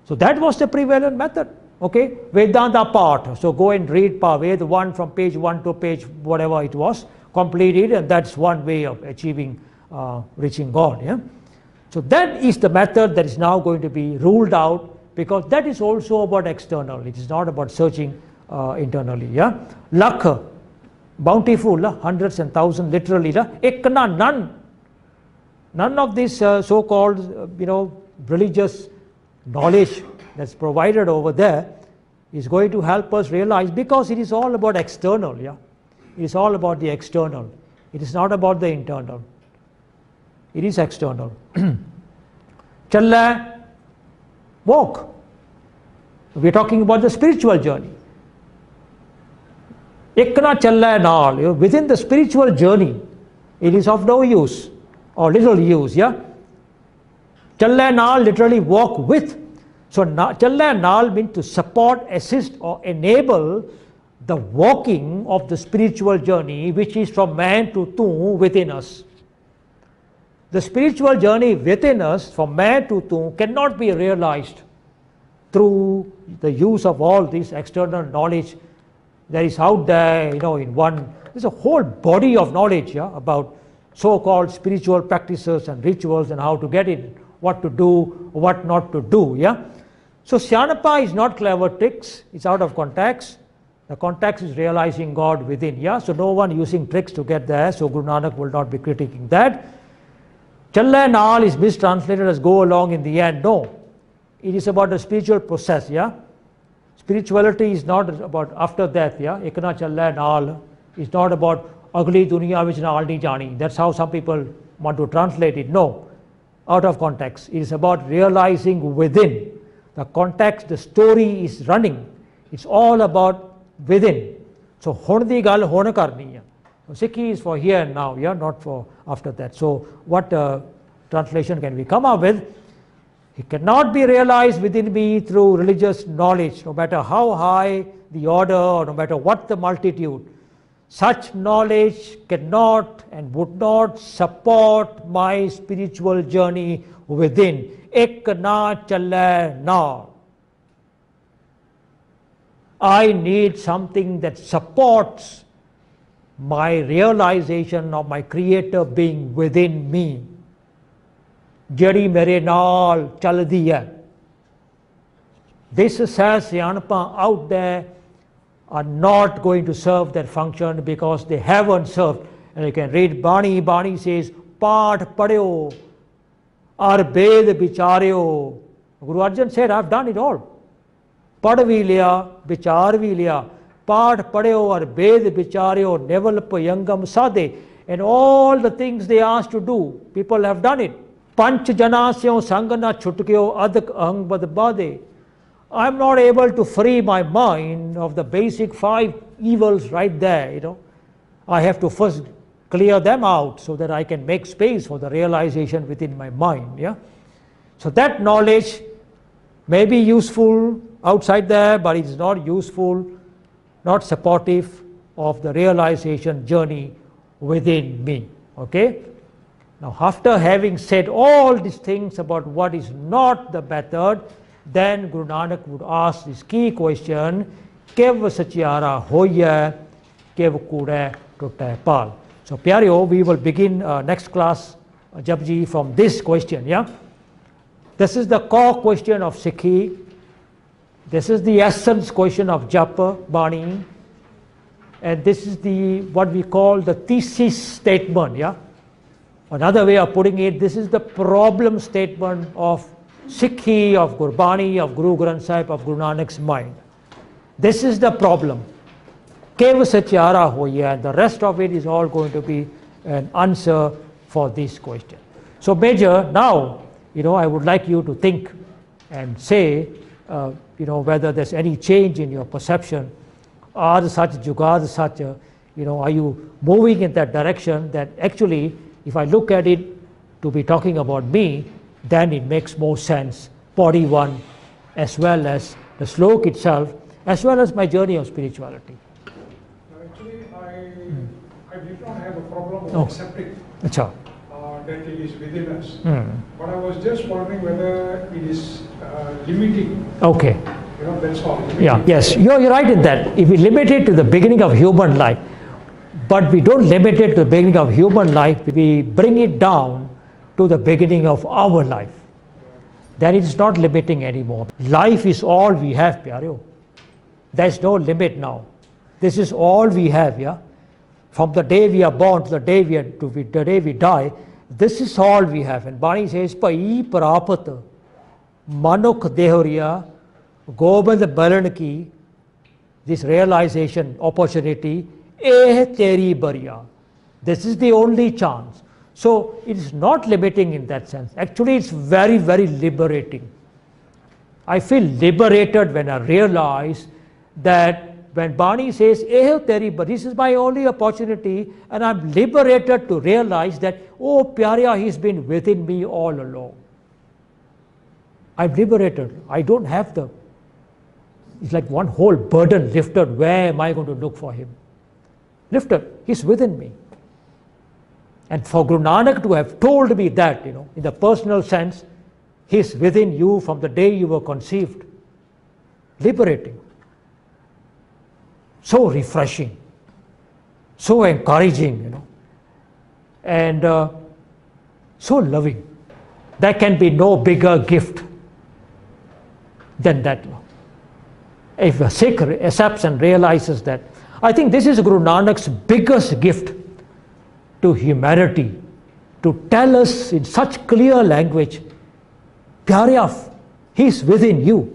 So that was the prevalent method. Okay, Vedanta part. So go and read Ved 1 from page 1 to page whatever it was, complete it, and that's one way of achieving, reaching God. Yeah. So that is the method that is now going to be ruled out, because that is also about external. It is not about searching internally. Yeah, Lakh, bountiful, hundreds and thousands, literally. Ekna, none of this so-called, religious knowledge that's provided over there is going to help us realize, because it is all about external. Yeah, it is all about the external. It is not about the internal. It is external. Challa, walk. We are talking about the spiritual journey. Ekna challa naal. Within the spiritual journey, it is of no use or little use. Yeah. Challa naal, literally walk with. So challa naal means to support, assist, or enable the walking of the spiritual journey, which is from man to tu within us. The spiritual journey within us, from man to tu, cannot be realized through the use of all this external knowledge that is out there, in one. There's a whole body of knowledge, yeah, about so-called spiritual practices and rituals and how to get it, what to do, what not to do. Yeah. So Syanapa is not clever tricks. It's out of context. The context is realizing God within. Yeah. So no one using tricks to get there. So Guru Nanak will not be critiquing that. Challa naal is mistranslated as go along in the end. No. It is about the spiritual process. Yeah. Spirituality is not about after death. Yeah. Ekna challa naal is not about agli duniya vich naal nahi jani. That's how some people want to translate it. No. Out of context. It is about realizing within. The context, the story is running. It's all about within. So hon di gal hon karni hai. So Sikhi is for here and now, yeah, not for after that. So what translation can we come up with? It cannot be realized within me through religious knowledge, no matter how high the order or no matter what the multitude. Such knowledge cannot and would not support my spiritual journey within. Ek na challa na. I need something that supports my realization of my Creator being within me. ਜਿਹੜੀ ਮੇਰੇ ਨਾਲ ਚੱਲਦੀ ਹੈ. This says ਸਿਆਣਪਾਂ out there are not going to serve that function because they haven't served. And you can read Bani. Bani says, Path padyo, ar ved vichāryo. Guru Arjan said, I've done it all. Pad vi liya, vichar vi liya. Path padyo, ar ved vichāryo, neval payangam sadhe. And all the things they asked to do, people have done it. Panch janasyo sangana chutkyo adak ang badbade. I'm not able to free my mind of the basic 5 evils right there, I have to first clear them out so that I can make space for the realization within my mind, yeah. So that knowledge may be useful outside there, but it's not useful, not supportive of the realization journey within me, okay. Now after having said all these things about what is not the method, then Guru Nanak would ask this key question, Kev sachiara hoya, kev kure tutte pal. So Pyareo, we will begin next class, Japji, from this question, yeah. This is the core question of Sikhi. This is the essence question of Jup Banee. And this is the what we call the thesis statement, yeah. Another way of putting it, this is the problem statement of Sikhi, of Gurbani, of Guru Granth Sahib, of Guru Nanak's mind. This is the problem. Kev sachiara hoya, and the rest of it is all going to be an answer for this question. So Major, now, I would like you to think and say, whether there's any change in your perception. Are such jugad such, are you moving in that direction that actually, if I look at it to be talking about me, then it makes more sense, body one, as well as the slok itself, as well as my journey of spirituality. Actually, I did not have a problem of accepting that it is within us. But I was just wondering whether it is limiting. Okay. That's all. Yeah, yes, you're right in that. If we limit it to the beginning of human life, but we don't limit it to the beginning of human life, we bring it down to the beginning of our life, then it is not limiting anymore. Life is all we have, Pyareo. There is no limit now. This is all we have, yeah. From the day we are born to the day we die, this is all we have. And Bani says, Pai prapat manuk dehoriya gobind baran ki, this realization opportunity, eh teri bariya. This is the only chance. So it is not limiting in that sense. Actually, it's very, very liberating. I feel liberated when I realize that when Bani says, "Eh teri," but this is my only opportunity, and I'm liberated to realize that, oh, Pyarya, he's been within me all along. I'm liberated. I don't have it's like one whole burden lifted. Where am I going to look for him? Lifted. He's within me. And for Guru Nanak to have told me that, in the personal sense, he's within you from the day you were conceived. Liberating. So refreshing. So encouraging, and so loving. There can be no bigger gift than that. If a Sikh accepts and realizes that, I think this is Guru Nanak's biggest gift to humanity, to tell us in such clear language, Pyarya, he's within you.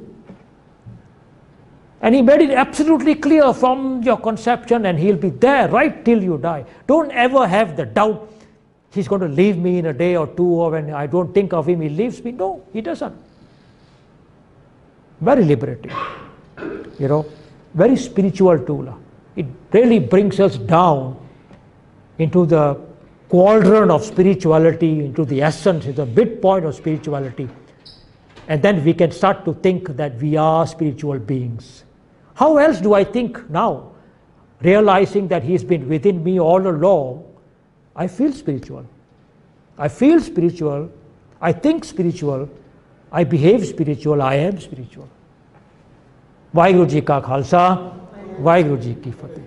And he made it absolutely clear from your conception, and he'll be there right till you die. Don't ever have the doubt, he's going to leave me in a day or two, or when I don't think of him, he leaves me. No, he doesn't. Very liberating, very spiritual tool. It really brings us down into the quadrant of spirituality, into the essence, the midpoint of spirituality. And then we can start to think that we are spiritual beings. How else do I think now? Realizing that he's been within me all along, I feel spiritual. I feel spiritual, I think spiritual, I behave spiritual, I am spiritual. Vaheguru Ji Ka Khalsa, Vaheguru Ji Ki Fateh.